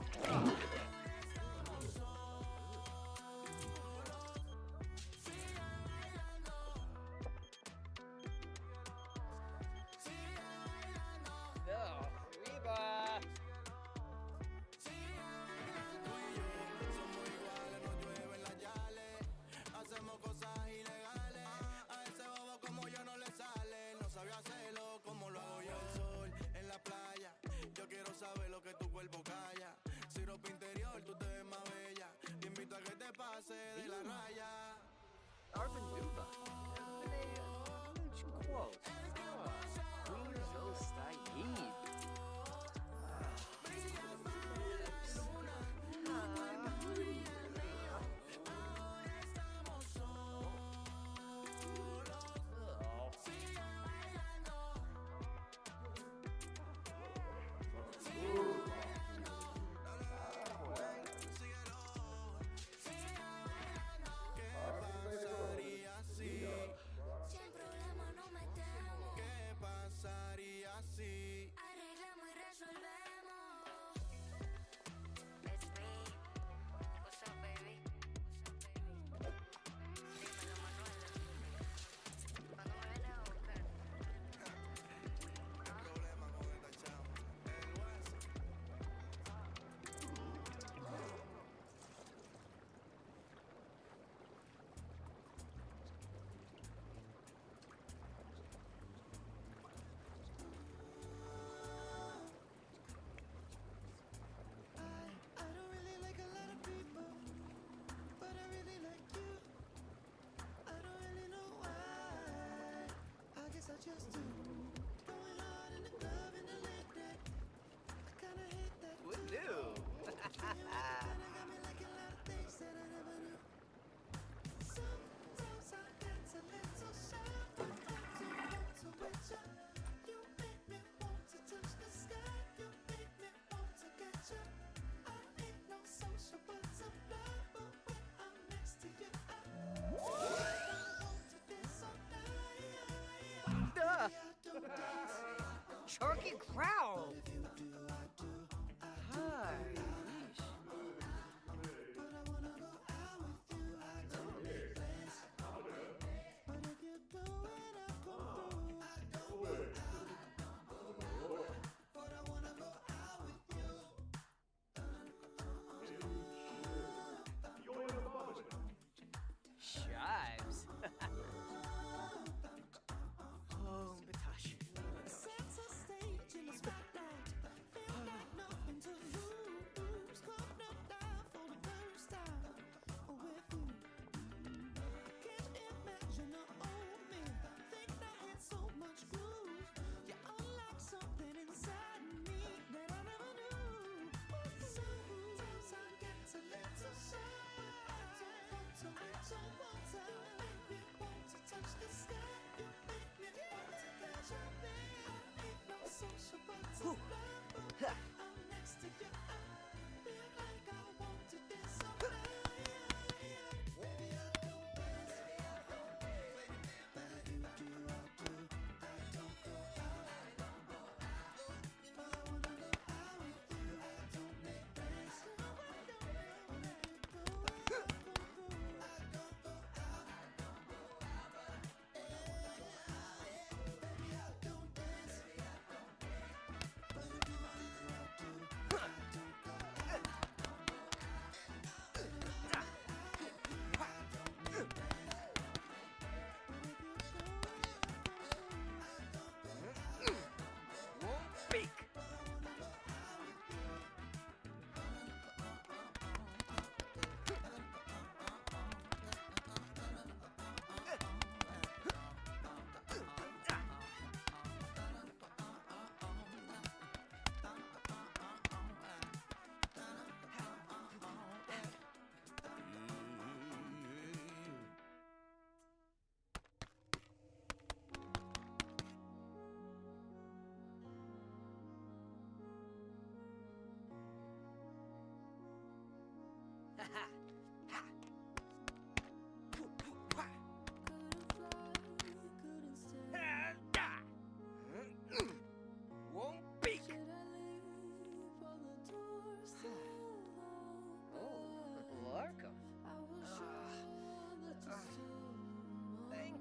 Estamos solos. Sigue bailando. Sigue bailando. No, arriba. Sigue bailando. Tú y yo somos iguales, no llueven las yales. Hacemos cosas ilegales. A ese bobo como yo no le sale. No sabe hacerlo como lo hago yo. El sol en la playa. Yo quiero saber lo que tu cuerpo calla. Si ropa interior, tú te ves más bella. Te invito a que te pase de la raya. Arvanuba. Quote. Uso Said. Brillas bajo la luna. Tu cuerpo y el mío. Ahora estamos solos. Sigue bailando. Sigue bailando. Síguelo. Sigue bailando. ¿Qué pasaría si? Sin problema no me temo. ¿Qué pasaría si? Arreglamos y resolvemos. It's me. What's up, baby? Dímelo, Manuela. ¿Cuándo me vienes a buscar? ¿Qué problema con esta chama? El hueso. I don't really like a lot of people, but I really like you. I don't really know why. I guess I just do. Going hard in the club in the late night. I kinda hate that Who too. knew? Kinda got me like a lot of things that I never knew. Sometimes I get a little shy. I want to with you. You make me want to touch the sky. You make me want to get you. I ain't no social butterfly, but when I'm next to you, I want to dance all night. Duh. I don't dance, Sharky crowd. if you do, I do. Hi. But I wanna go out with you. I don't make plans. But if you do it, I'll come through. I don't go out. But I wanna go out with you. Shives. Oh, Mitashi. Center stage in the spot.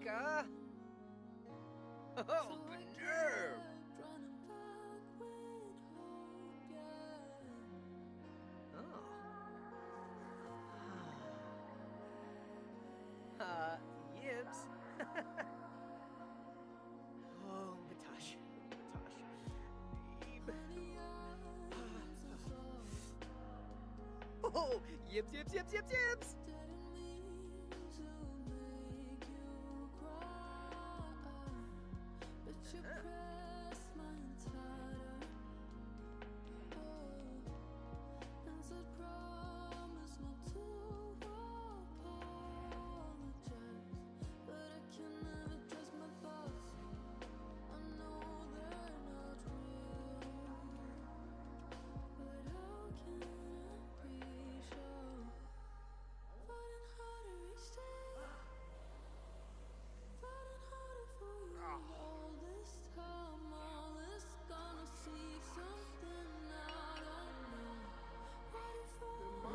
Chica. Oh, the nerve. Oh. Yibs. Oh, Matosh. Oh, yibs, yibs, yibs, yibs, yibs.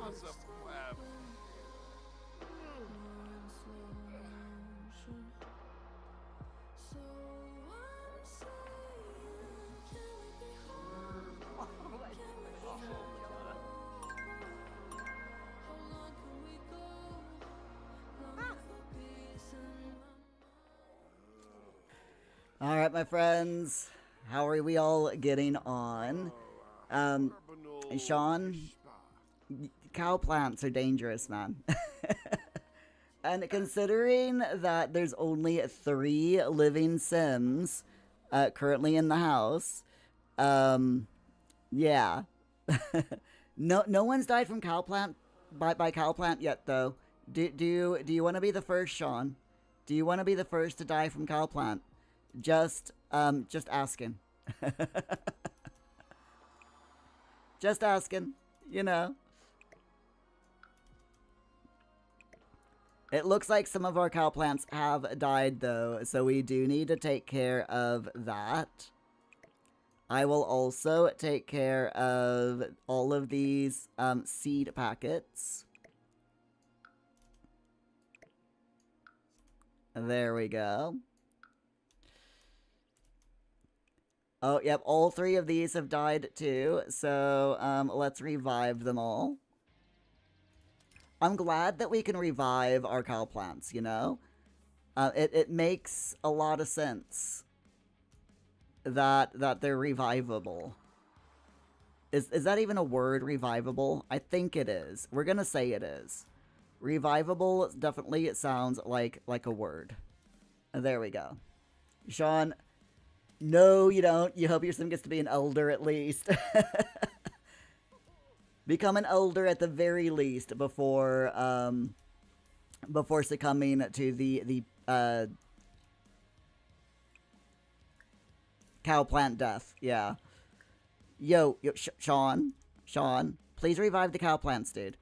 Massa flap. All right, my friends. How are we all getting on? Sean, cow plants are dangerous, man. And considering that there's only 3 living Sims currently in the house, yeah. No one's died from cow plant by cow plant yet, though. Do you want to be the first, Sean? Do you want to be the first to die from cow plant? Just asking. Just asking, you know. It looks like some of our cow plants have died, though, so we do need to take care of that. I will also take care of all of these seed packets. There we go. Oh, yep, all 3 of these have died too, so let's revive them all. I'm glad that we can revive our cow plants, you know? It makes a lot of sense that they're revivable. Is that even a word, revivable? I think it is. We're gonna say it is. Revivable definitely sounds like a word. There we go. Sean, no, you don't. You hope your sim gets to be an elder at least. Become an elder at the very least before succumbing to the cow plant death. Yeah. Yo, Sean, please revive the cow plants, dude.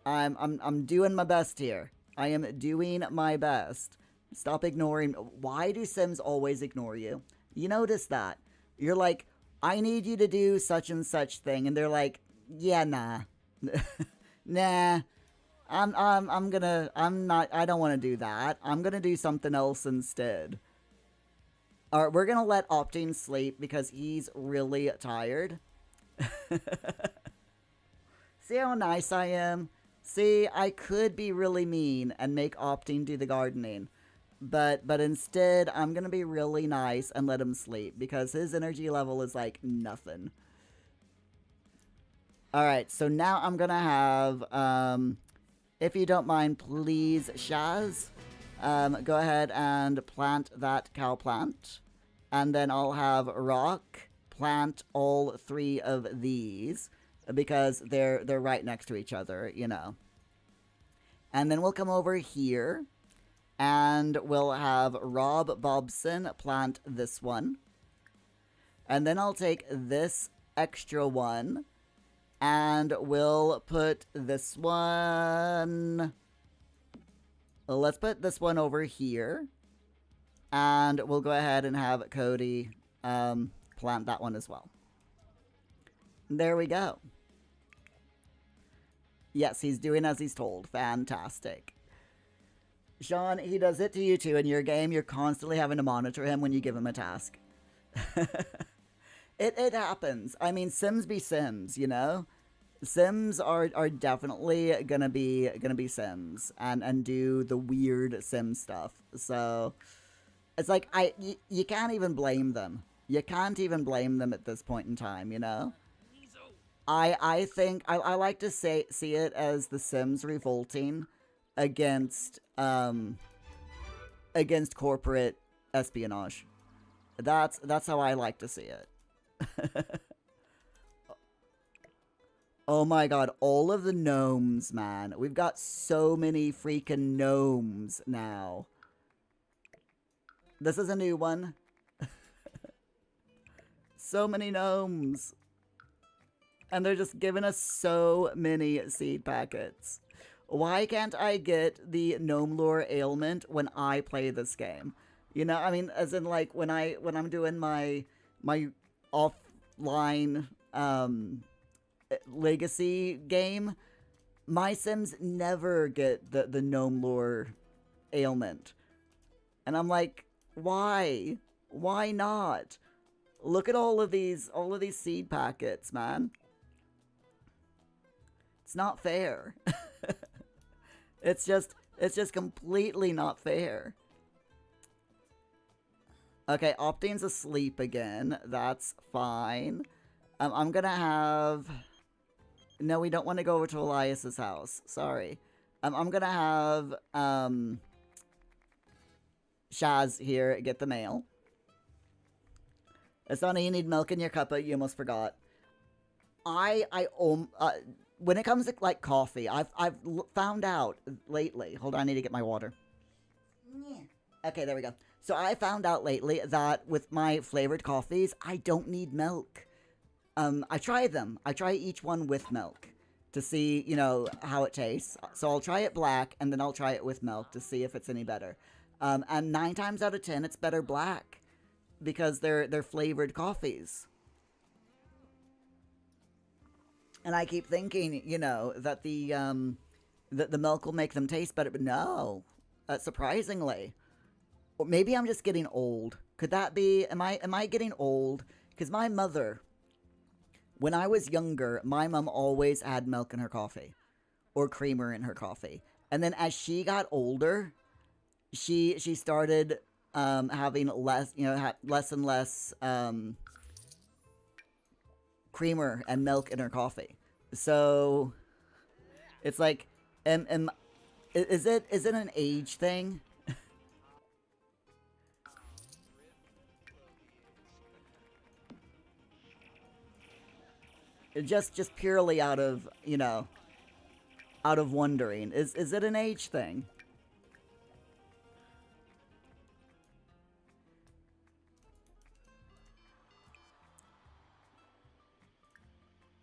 I'm doing my best here. I am doing my best. Stop ignoring. Why do Sims always ignore you? You notice that. You're like, I need you to do such and such thing, and they're like, yeah, nah. Nah. I don't want to do that. I'm gonna do something else instead. Alright, we're gonna let Optine sleep because he's really tired. See how nice I am? See, I could be really mean and make Optine do the gardening. But instead, I'm going to be really nice and let him sleep because his energy level is like nothing. Alright, so now I'm going to have, if you don't mind, please, Shaz, go ahead and plant that cow plant. And then I'll have Rock plant all 3 of these because they're right next to each other, you know. And then we'll come over here. And we'll have Rob Bobson plant this one. And then I'll take this extra one. And we'll put this one... Let's put this one over here. And we'll go ahead and have Cody plant that one as well. There we go. Yes, he's doing as he's told. Fantastic. Sean, he does it to you too in your game. You're constantly having to monitor him when you give him a task. It happens. I mean, Sims be Sims, you know? Sims are definitely gonna be Sims and do the weird Sim stuff. So it's like you can't even blame them. You can't even blame them at this point in time, you know? I think I like to see it as the Sims revolting against corporate espionage. That's how I like to see it. Oh my god, all of the gnomes, man. We've got so many freaking gnomes now. This is a new one. So many gnomes. And they're just giving us so many seed packets. Why can't I get the gnome lore ailment when I play this game? You know, I mean, as in like when I'm doing my offline legacy game, my Sims never get the gnome lore ailment. And I'm like, why? Why not? Look at all of these seed packets, man. It's not fair. It's just completely not fair. Okay, Optine's asleep again. That's fine. I'm gonna have... No, we don't want to go over to Elias's house. Sorry. I'm gonna have Shaz here get the mail. Asana, you need milk in your cuppa. You almost forgot. When it comes to like coffee, I've found out lately. Hold on, I need to get my water. Okay, there we go. So I found out lately that with my flavored coffees, I don't need milk. I try them. I try each one with milk to see, you know, how it tastes. So I'll try it black, and then I'll try it with milk to see if it's any better. And 9 times out of 10, it's better black because they're flavored coffees. And I keep thinking, you know, that the milk will make them taste better, but no, surprisingly. Or maybe I'm just getting old. Could that be? Am I getting old? Because my mother, when I was younger, my mom always had milk in her coffee, or creamer in her coffee. And then as she got older, she started having less, you know, less and less creamer and milk in her coffee. So it's like, is it an age thing? just purely out of, you know, out of wondering. Is it an age thing?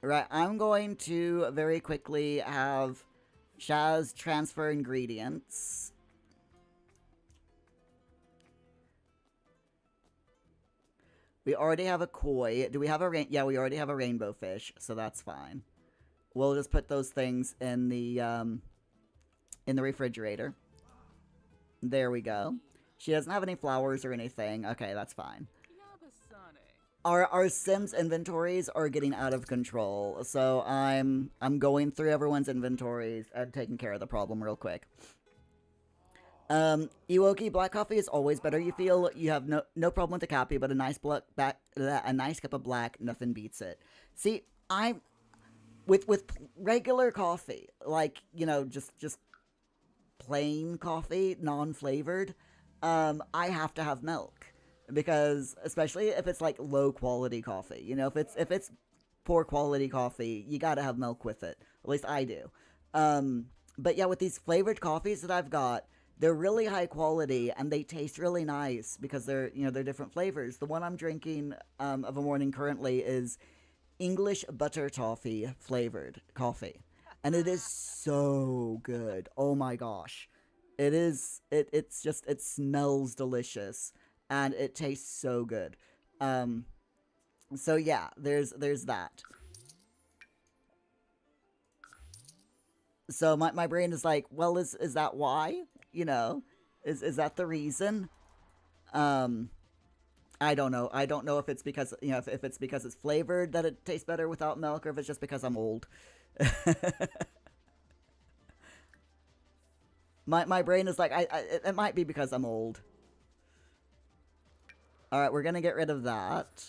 Right, I'm going to very quickly have Shaz transfer ingredients. We already have a koi. Do we have a yeah, we already have a rainbow fish, so that's fine. We'll just put those things in the refrigerator. There we go. She doesn't have any flowers or anything. Okay, that's fine. Our Sims inventories are getting out of control, so I'm going through everyone's inventories and taking care of the problem real quick. Iwoki, black coffee is always better. You feel you have no problem with the copy, but a nice cup of black, nothing beats it. See, I'm with regular coffee, like, you know, just plain coffee, non-flavored. I have to have milk. Because especially if it's like low quality coffee, you know, if it's poor quality coffee, you gotta have milk with it. At least I do. But yeah, with these flavored coffees that I've got, they're really high quality and they taste really nice because they're, you know, they're different flavors. The one I'm drinking of a morning currently is English butter toffee flavored coffee, and it is so good. Oh my gosh, it is. It's just, it smells delicious. And it tastes so good. So yeah, there's that. So my brain is like, well, is that why? You know, is that the reason? I don't know. I don't know if it's because, you know, if it's because it's flavored that it tastes better without milk, or if it's just because I'm old. my brain is like, it might be because I'm old. All right, we're gonna get rid of that.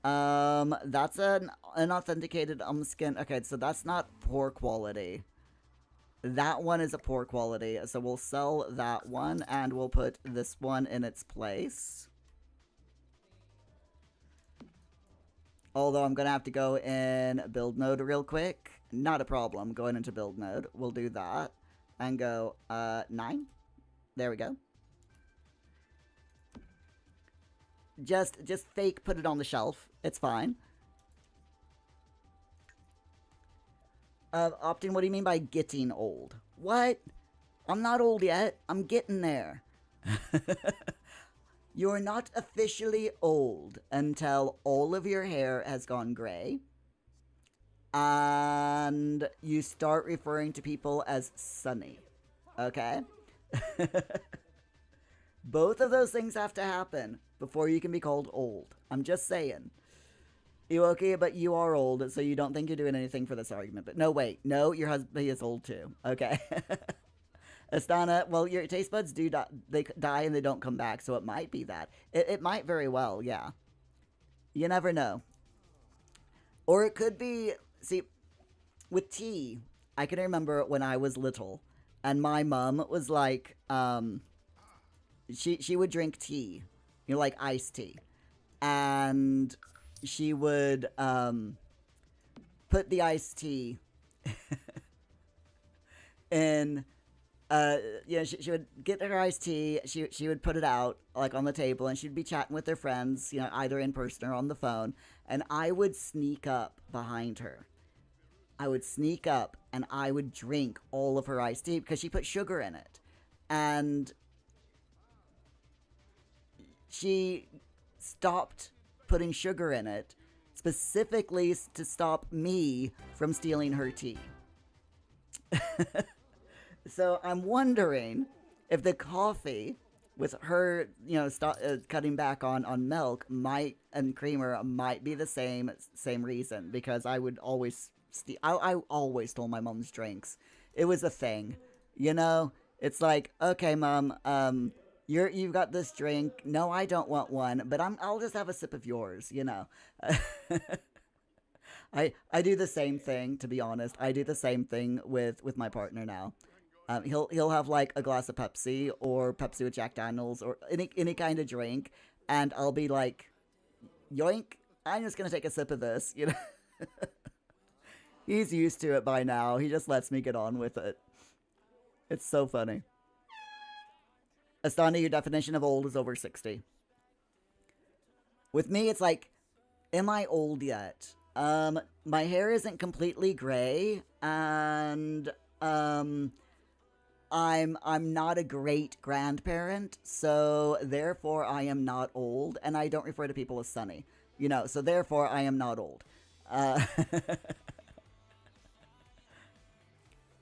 That's an unauthenticated skin. Okay, so that's not poor quality. That one is a poor quality, so we'll sell that one, and we'll put this one in its place. Although I'm gonna have to go in build mode real quick. Not a problem. Going into build mode, we'll do that, and go 9. There we go. Just fake put it on the shelf. It's fine. Optin, what do you mean by getting old? What? I'm not old yet. I'm getting there. You're not officially old until all of your hair has gone gray. And you start referring to people as Sunny. Okay? Both of those things have to happen before you can be called old. I'm just saying. You okay, but you are old, so you don't think you're doing anything for this argument. But no, wait. No, your husband is old too. Okay. Astana, well, your taste buds do die. They die and they don't come back, so it might be that. It might very well, yeah. You never know. Or it could be, see, with tea, I can remember when I was little, and my mom was like, she would drink tea, you know, like iced tea. And she would put the iced tea in, you know, she would get her iced tea, she would put it out, like, on the table, and she'd be chatting with her friends, you know, either in person or on the phone, and I would sneak up behind her. I would sneak up, and I would drink all of her iced tea, because she put sugar in it. And she stopped putting sugar in it, specifically to stop me from stealing her tea. So I'm wondering if the coffee, with her, you know, cutting back on milk, and creamer might be the same reason, because I would always I always stole my mom's drinks. It was a thing, you know. It's like, okay, mom, you've got this drink. No, I don't want one, but I'll just have a sip of yours, you know. I do the same thing, to be honest. I do the same thing with my partner now. He'll have like a glass of Pepsi, or Pepsi with Jack Daniels, or any kind of drink, and I'll be like, yoink, I'm just gonna take a sip of this, you know. He's used to it by now. He just lets me get on with it. It's so funny. Astana, your definition of old is over 60. With me, it's like, am I old yet? My hair isn't completely gray, and I'm not a great grandparent, so therefore I am not old, and I don't refer to people as Sunny, you know, so therefore I am not old.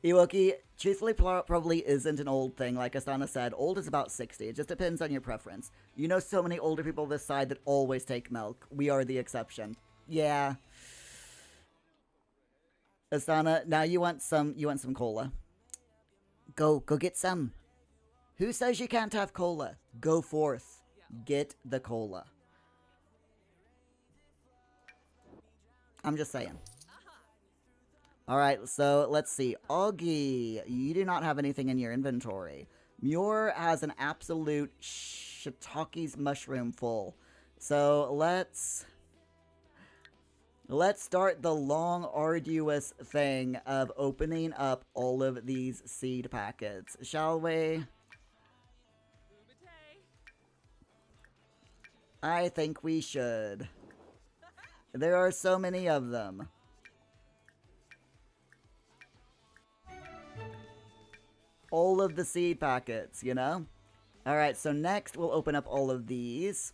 Iwoki, truthfully, probably isn't an old thing. Like Astana said, old is about 60. It just depends on your preference. You know so many older people this side that always take milk. We are the exception. Yeah. Astana, now you want some cola. Go get some. Who says you can't have cola? Go forth. Get the cola. I'm just saying. Alright, so let's see. Augie, you do not have anything in your inventory. Muir has an absolute shiitakes mushroom full. So let's start the long, arduous thing of opening up all of these seed packets, shall we? I think we should. There are so many of them. All of the seed packets, you know? Alright, so next we'll open up all of these.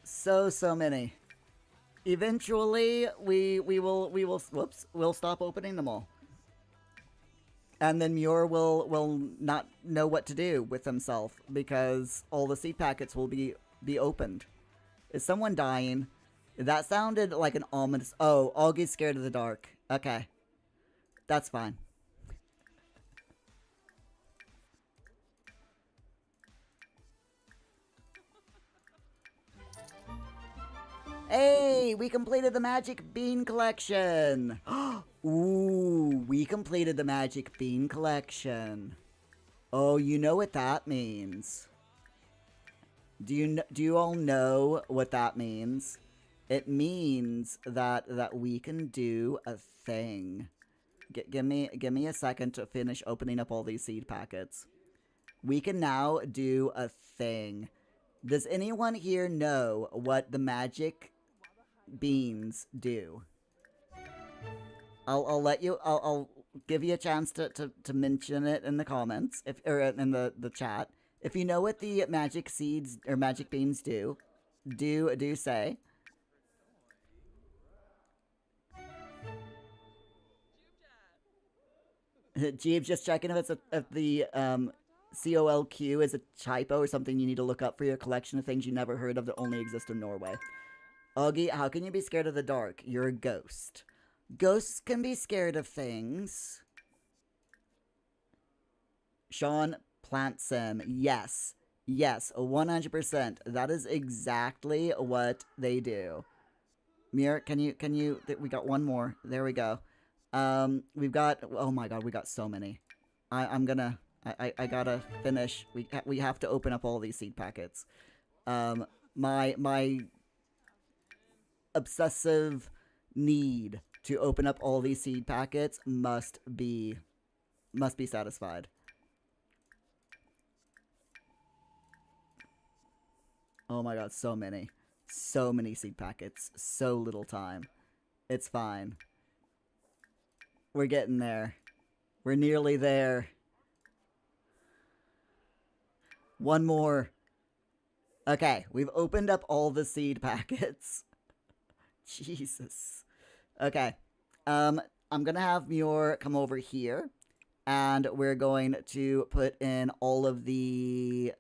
So many. Eventually, we'll stop opening them all. And then Muir will not know what to do with himself because all the seed packets will be opened. Is someone dying? That sounded like an ominous... Oh, Augie's scared of the dark. Okay. That's fine. Hey, we completed the Magic Bean Collection. Ooh, we completed the Magic Bean Collection. Oh, you know what that means. Do you all know what that means? It means that we can do a thing. Give me a second to finish opening up all these seed packets. We can now do a thing. Does anyone here know what the magic beans do? I'll let you. I'll give you a chance to mention it in the comments, or in the chat. If you know what the magic seeds or magic beans do say. Jeeves just checking if the COLQ is a typo or something you need to look up for your collection of things you never heard of that only exist in Norway. Augie, how can you be scared of the dark? You're a ghost. Ghosts can be scared of things. Sean, plant sim. Yes. Yes, 100%. That is exactly what they do. Mir, can you, we got one more. There we go. We've got, oh my god, we got so many. I gotta finish. We have to open up all these seed packets. My obsessive need to open up all these seed packets must be satisfied. Oh my god, so many. So many seed packets. So little time. It's fine. We're getting there. We're nearly there. One more. Okay, we've opened up all the seed packets. Jesus. Okay. I'm gonna have Muir come over here, and we're going to put in all the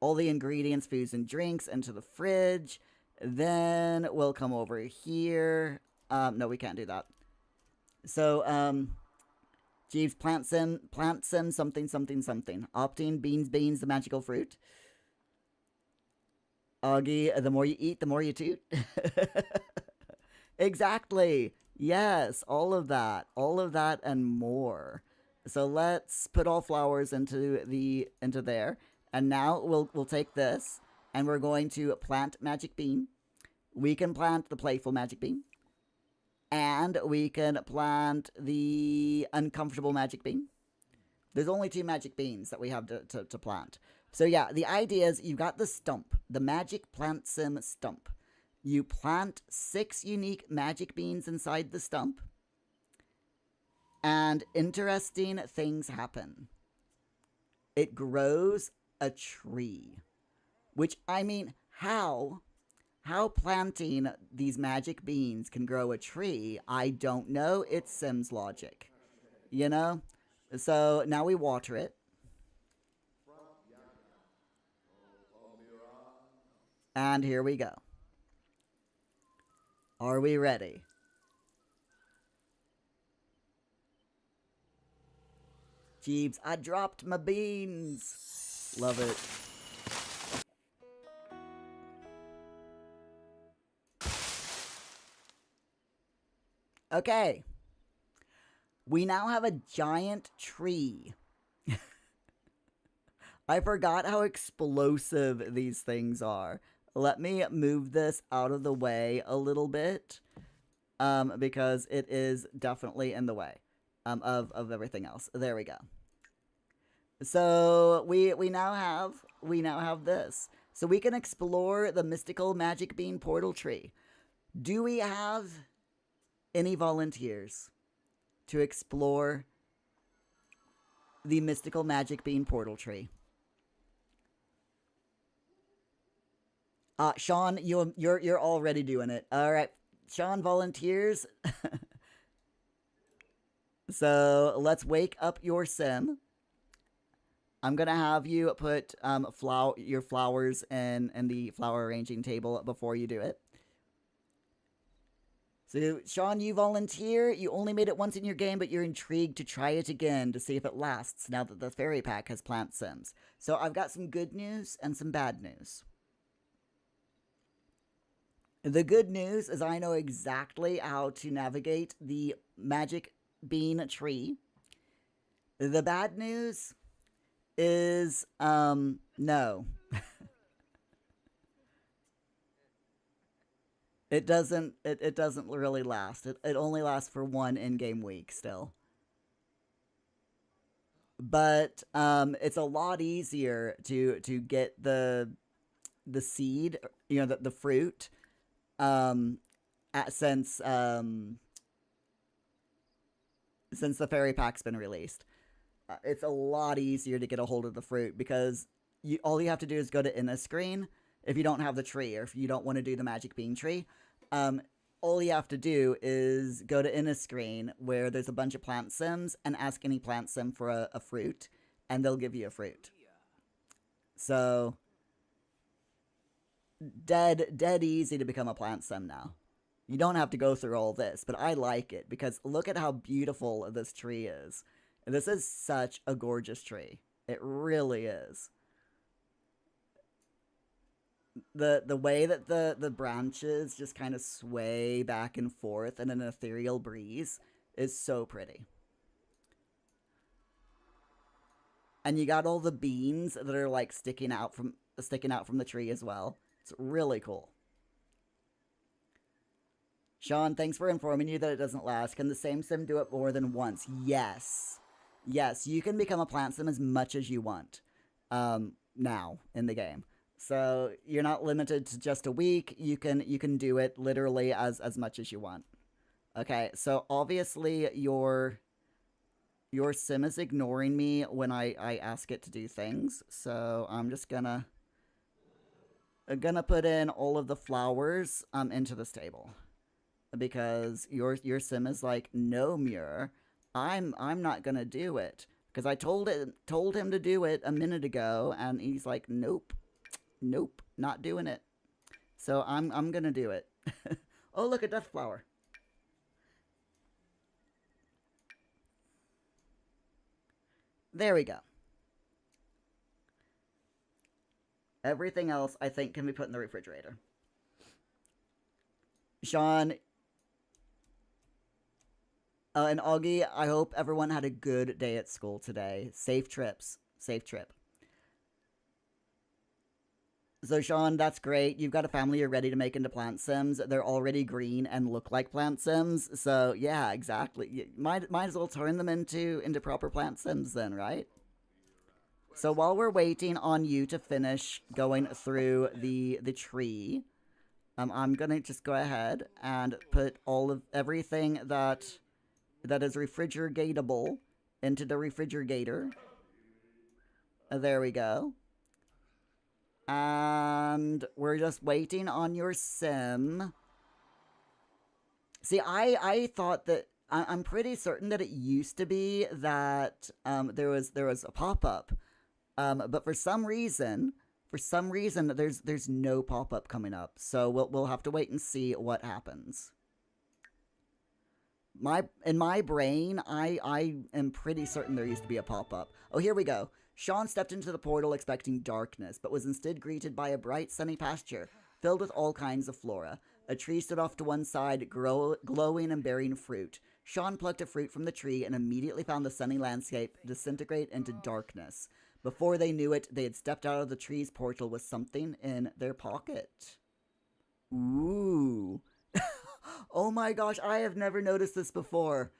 ingredients, foods, and drinks into the fridge. Then we'll come over here. No, we can't do that. So, Jeeves, plant sim, something. Opting, beans, the magical fruit. Augie, the more you eat, the more you toot. Exactly. Yes, all of that and more. So let's put all flowers into there. And now we'll take this and we're going to plant magic bean. We can plant the playful magic bean. And we can plant the uncomfortable magic bean. There's only 2 magic beans that we have to plant. So yeah, the idea is you got the stump, the magic plant sim stump. You plant 6 unique magic beans inside the stump. And interesting things happen. It grows a tree. Which, I mean, how planting these magic beans can grow a tree, I don't know. It's Sims logic. You know? So now we water it. And here we go. Are we ready? Jeeves, I dropped my beans. Love it. Okay. We now have a giant tree. I forgot how explosive these things are. Let me move this out of the way a little bit. Because it is definitely in the way of everything else. There we go. So we now have this. So we can explore the mystical magic bean portal tree. Do we have any volunteers to explore the mystical magic bean portal tree? Sean, you're already doing it. All right, Sean volunteers. So let's wake up your sim. I'm gonna have you put your flowers in the flower arranging table before you do it. So, Sean, you volunteer. You only made it once in your game, but you're intrigued to try it again to see if it lasts now that the fairy pack has plant sims. So, I've got some good news and some bad news. The good news is I know exactly how to navigate the magic bean tree. The bad news is, no. It doesn't really last. It only lasts for one in-game week still. But it's a lot easier to get the seed, the fruit, since the fairy pack's been released. It's a lot easier to get a hold of the fruit because all you have to do is go to in a screen. If you don't have the tree, or if you don't want to do the magic bean tree, all you have to do is go to in a screen where there's a bunch of plant sims and ask any plant sim for a fruit, and they'll give you a fruit. So, dead easy to become a plant sim now. You don't have to go through all this, but I like it because look at how beautiful this tree is. This is such a gorgeous tree. It really is. The way that the branches just kind of sway back and forth in an ethereal breeze is so pretty. And you got all the beans that are like sticking out from the tree as well. It's really cool. Sean, thanks for informing you that it doesn't last. Can the same sim do it more than once? Yes. Yes, you can become a plant sim as much as you want now in the game. So you're not limited to just a week. You can do it literally as much as you want. Okay, so obviously your sim is ignoring me when I ask it to do things. So I'm just gonna put in all of the flowers into this table. Because your sim is like, no, Muir, I'm not gonna do it. Because I told him to do it a minute ago, and he's like, nope, not doing it. So I'm gonna do it. Oh, look, a death flower. There we go. Everything else, I think, can be put in the refrigerator. Sean, and Augie, I hope everyone had a good day at school today. Safe trips. Safe trip. So, Sean, that's great. You've got a family you're ready to make into plant sims. They're already green and look like plant sims. So, yeah, exactly. You might as well turn them into proper plant sims then, right? So, while we're waiting on you to finish going through the tree, I'm going to just go ahead and put everything that is refrigeratable into the refrigerator. There we go. And we're just waiting on your sim. See, I thought that I'm pretty certain that it used to be that there was a pop-up, but for some reason there's no pop-up coming up. So we'll have to wait and see what happens. In my brain, I am pretty certain there used to be a pop-up. Oh, here we go. Sean stepped into the portal expecting darkness, but was instead greeted by a bright, sunny pasture filled with all kinds of flora. A tree stood off to one side, glowing and bearing fruit. Sean plucked a fruit from the tree and immediately found the sunny landscape disintegrate into darkness. Before they knew it, they had stepped out of the tree's portal with something in their pocket. Ooh. Oh my gosh, I have never noticed this before.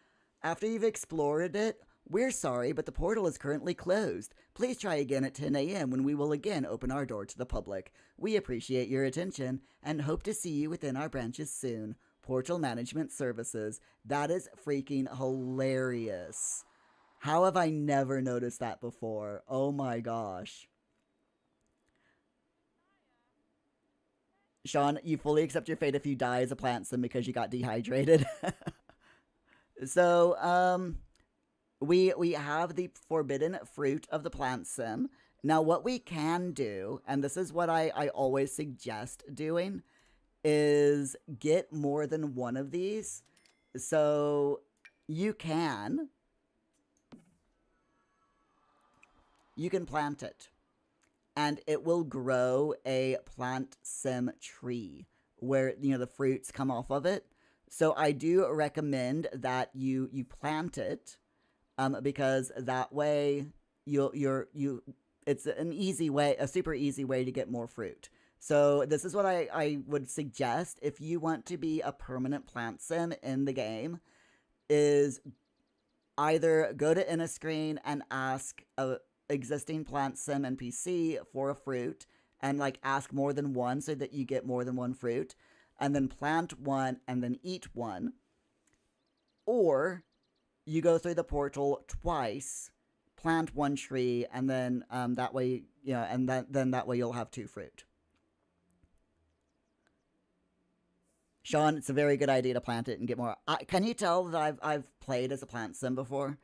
After you've explored it, we're sorry, but the portal is currently closed. Please try again at 10 a.m. when we will again open our door to the public. We appreciate your attention and hope to see you within our branches soon. Portal Management Services. That is freaking hilarious. How have I never noticed that before? Oh my gosh. Sean, you fully accept your fate if you die as a plant sim because you got dehydrated. So, we have the forbidden fruit of the plant sim. Now, what we can do, and this is what I always suggest doing, is get more than one of these. So, you can plant it, and it will grow a plant sim tree where, you know, the fruits come off of it. So I do recommend that you plant it, because that way it's an easy way, a super easy way to get more fruit. So this is what I would suggest if you want to be a permanent plant sim in the game, is either go to Inniscreen and ask a existing plant sim NPC for a fruit, and like ask more than one so that you get more than one fruit, and then plant one and then eat one. Or you go through the portal twice, plant one tree, and then that way, you know, and then that way you'll have 2 fruit. Sean, it's a very good idea to plant it and get more. Can you tell that I've played as a plant sim before?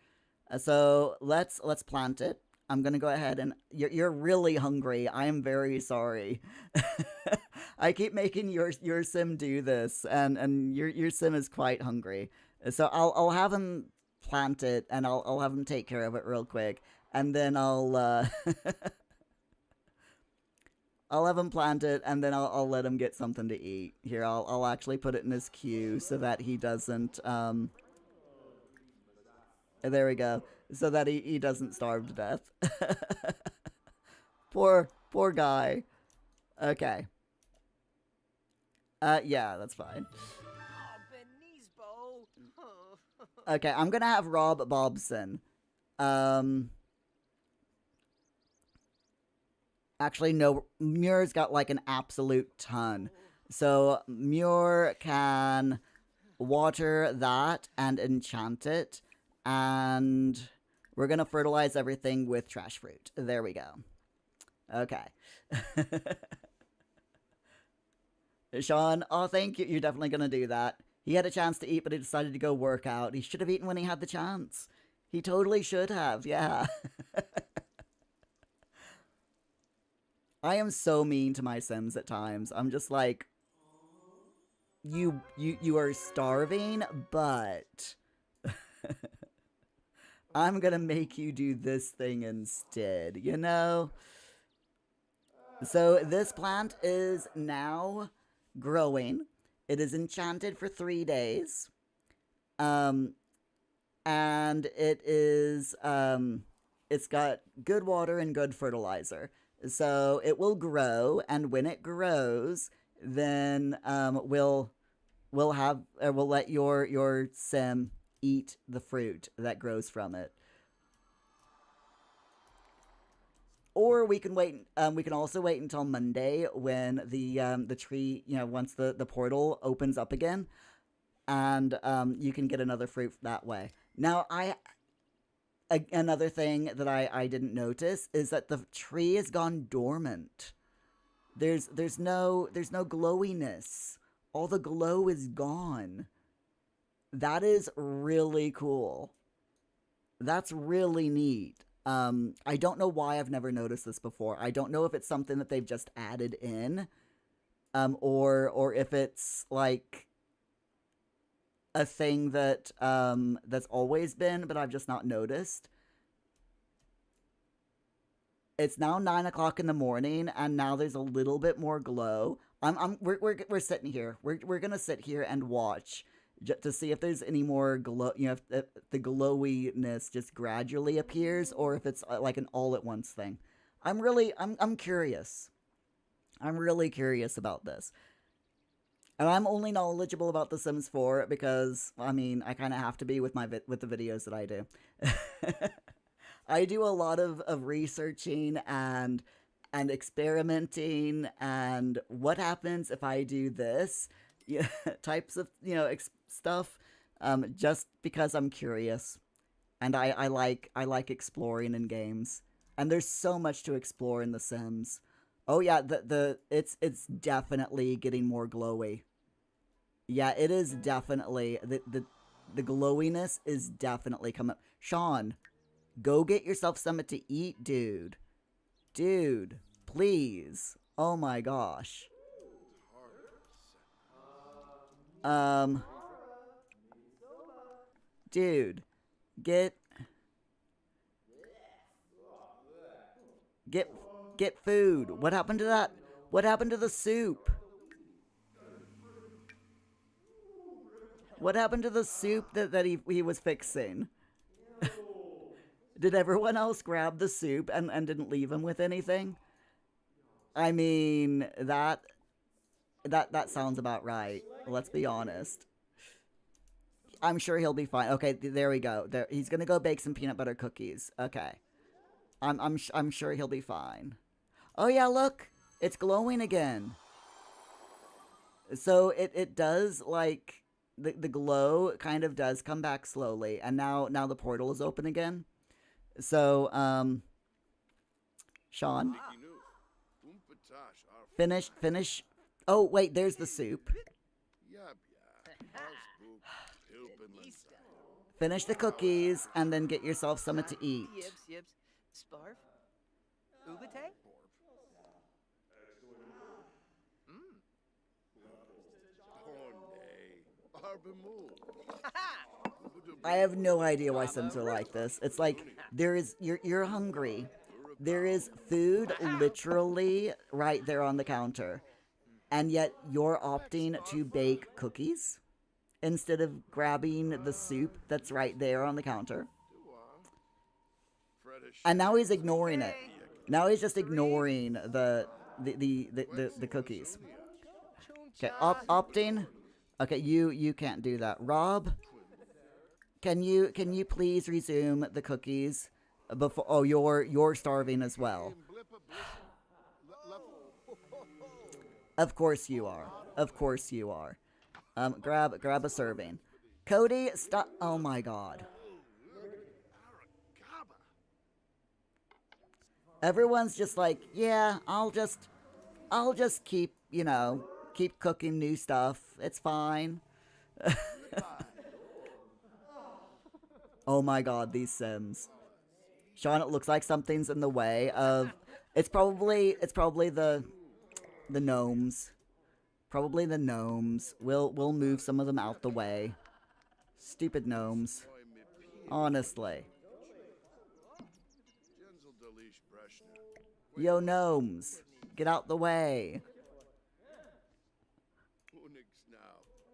So let's plant it. I'm gonna go ahead and you're really hungry. I am very sorry. I keep making your sim do this, and your sim is quite hungry. So I'll have him plant it, and I'll have him take care of it real quick, and then I'll I'll have him plant it, and then I'll let him get something to eat. Here, I'll actually put it in his queue so that he doesn't there we go. So that he doesn't starve to death. Poor guy. Okay. Yeah, that's fine. Oh, Benisbo. Okay, I'm gonna have Rob Bobson. Actually, no, Muir's got like an absolute ton. So Muir can water that and enchant it, and we're gonna fertilize everything with trash fruit. There we go. Okay. Sean, oh, thank you. You're definitely gonna do that. He had a chance to eat, but he decided to go work out. He should have eaten when he had the chance. He totally should have, yeah. I am so mean to my Sims at times. I'm just like, you are starving, but I'm gonna make you do this thing instead, you know? So this plant is now growing. It is enchanted for 3 days. And it is, it's got good water and good fertilizer. So it will grow, and when it grows, then we'll let your sim eat the fruit that grows from it. Or we can wait. We can also wait until Monday when the tree, you know, once the portal opens up again, and you can get another fruit that way. Now, another thing that I didn't notice is that the tree has gone dormant. There's no glowiness. All the glow is gone. That is really cool. That's really neat. I don't know why I've never noticed this before. I don't know if it's something that they've just added in, or if it's like a thing that that's always been, but I've just not noticed. It's now 9 o'clock in the morning, and now there's a little bit more glow. We're sitting here. We're gonna sit here and watch to see if there's any more glow. You know, if the glowiness just gradually appears, or if it's like an all at once thing. I'm curious. I'm really curious about this. And I'm only knowledgeable about The Sims 4 because, I mean, I kind of have to be with with the videos that I do. I do a lot of researching and experimenting, and what happens if I do this, yeah, types of, you know, stuff, just because I'm curious, and I like exploring in games, and there's so much to explore in The Sims. Oh yeah, it's definitely getting more glowy. Yeah, it is definitely the glowiness is definitely coming. Sean, go get yourself something to eat, dude. Dude, please. Oh my gosh. Um, dude, get get get food. What happened to that? What happened to the soup? What happened to the soup that he was fixing? Did everyone else grab the soup and didn't leave him with anything? I mean, that sounds about right. Let's be honest. I'm sure he'll be fine. Okay, there we go. There, he's gonna go bake some peanut butter cookies. Okay, I'm sure he'll be fine. Oh yeah, look, it's glowing again. So it does like the glow kind of does come back slowly, and now the portal is open again. So Sean, finish. Oh wait, there's the soup. Finish the cookies and then get yourself something to eat. Yips, yips. Sparf? Ubate? I have no idea why Sims are like this. It's like you're hungry. There is food literally right there on the counter. And yet you're opting to bake cookies instead of grabbing the soup that's right there on the counter. And now he's ignoring it. Now he's just ignoring the cookies. Okay, opting. Okay, you can't do that. Rob, can you please resume the cookies before? Oh, you're starving as well. Of course you are. Of course you are. Grab a serving. Cody, stop. Oh my God. Everyone's just like, yeah, I'll just keep, keep cooking new stuff. It's fine. Oh my God, these Sims. Sean, it looks like something's in the way of. It's probably the gnomes. Probably the gnomes. We'll move some of them out the way. Stupid gnomes. Honestly. Yo, gnomes. Get out the way.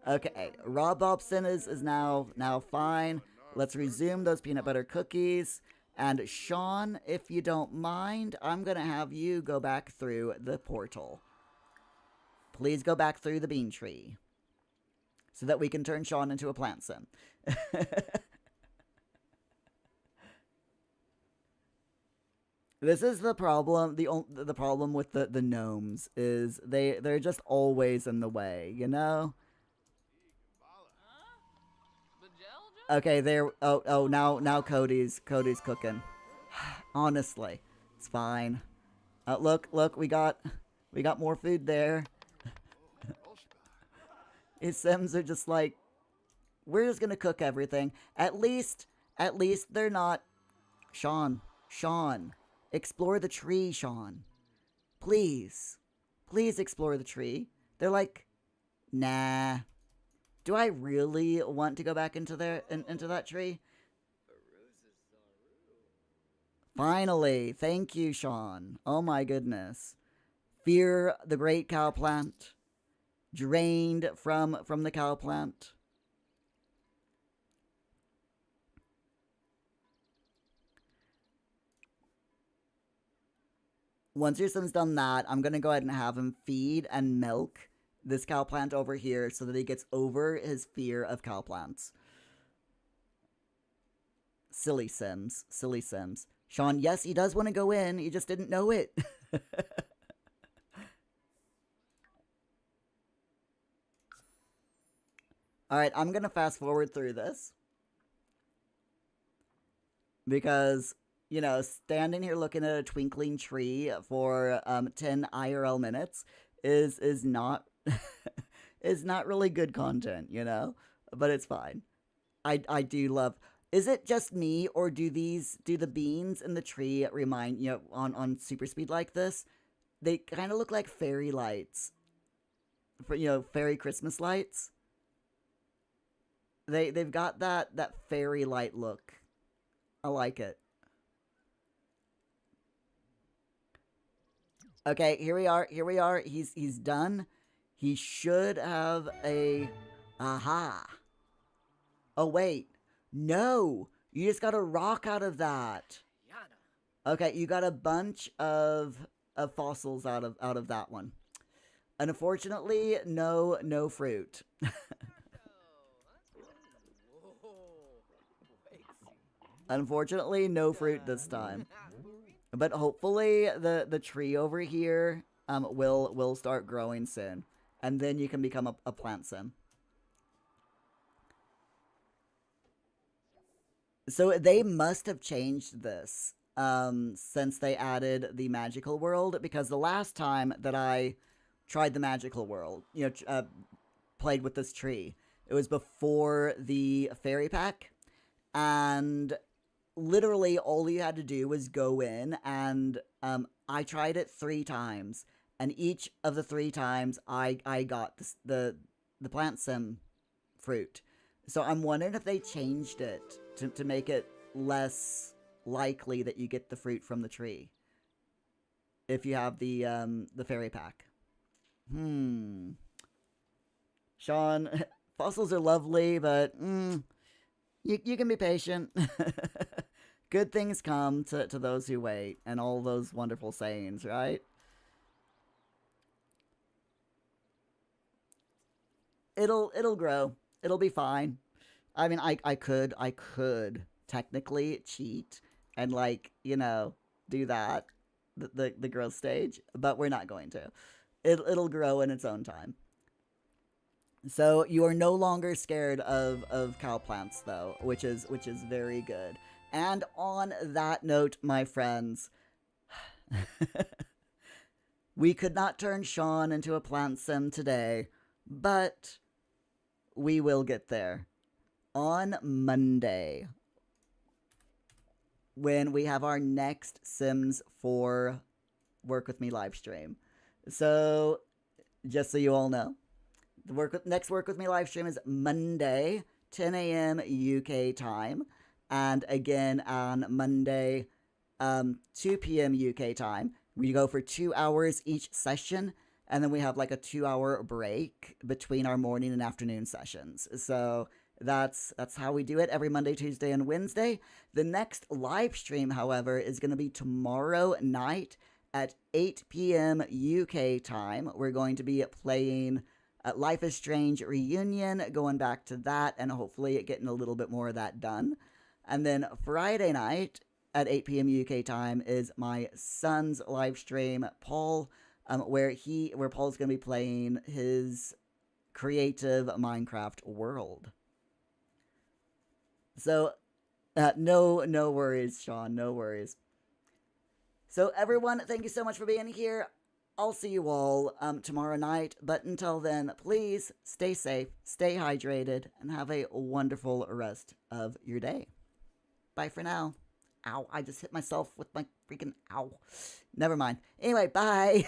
Okay, Rob Bobson is now fine. Let's resume those peanut butter cookies. And Sean, if you don't mind, I'm going to have you go back through the portal. Please go back through the bean tree. So that we can turn Sean into a plant sim. This is the problem. The problem with the gnomes is they're just always in the way, you know? Okay, there. Oh, now Cody's cooking. Honestly, it's fine. Look, we got more food there. His Sims are just like, we're just gonna cook everything. At least they're not. Sean, explore the tree, Sean. Please explore the tree. They're like, nah. Do I really want to go back into that tree? Finally, thank you, Sean. Oh my goodness. Fear the great cow plant. Drained from the cow plant. Once your son's done that, I'm going to go ahead and have him feed and milk this cow plant over here so that he gets over his fear of cow plants. Silly Sims. Sean, yes, he does want to go in. He just didn't know it. Alright, I'm going to fast forward through this. Because standing here looking at a twinkling tree for 10 IRL minutes is not is not really good content, but it's fine. I do love. Is it just me, or do the beans in the tree remind on super speed like this? They kind of look like fairy lights, for fairy Christmas lights. They've got that fairy light look. I like it. Okay, here we are. He's done. He should have a aha. Oh wait. No. You just got a rock out of that. Yana. Okay, you got a bunch of fossils out of that one. Unfortunately, no fruit. Unfortunately, no fruit this time. But hopefully the tree over here will start growing soon. And then you can become a plant sim. So they must have changed this since they added the magical world, because the last time that I tried the magical world, played with this tree, it was before the fairy pack, and literally all you had to do was go in, and I tried it 3 times, and each of the 3 times I got the plant sim fruit. So I'm wondering if they changed it to make it less likely that you get the fruit from the tree if you have the fairy pack. Sean, fossils are lovely, but you can be patient. Good things come to those who wait, and all those wonderful sayings, right? It'll grow. It'll be fine. I mean, I could technically cheat and do that, the growth stage, but we're not going to. It'll grow in its own time. So you are no longer scared of cow plants, though, which is very good. And on that note, my friends, we could not turn Sean into a plant sim today, but we will get there on Monday when we have our next Sims 4 Work With Me live stream. So, just so you all know, the next Work With Me live stream is Monday, 10 a.m. UK time. And again, on Monday, 2 p.m. UK time. We go for 2 hours each session. And then we have like a 2-hour break between our morning and afternoon sessions. So that's how we do it every Monday, Tuesday, and Wednesday. The next live stream, however, is going to be tomorrow night at 8 p.m. UK time. We're going to be playing Life is Strange Reunion, going back to that, and hopefully getting a little bit more of that done. And then Friday night at 8 p.m. UK time is my son's live stream, Paul, where Paul's going to be playing his creative Minecraft world. So, no worries, Sean, no worries. So, everyone, thank you so much for being here. I'll see you all tomorrow night, but until then, please stay safe, stay hydrated, and have a wonderful rest of your day. Bye for now. Ow, I just hit myself with my freaking ow. Never mind. Anyway, bye.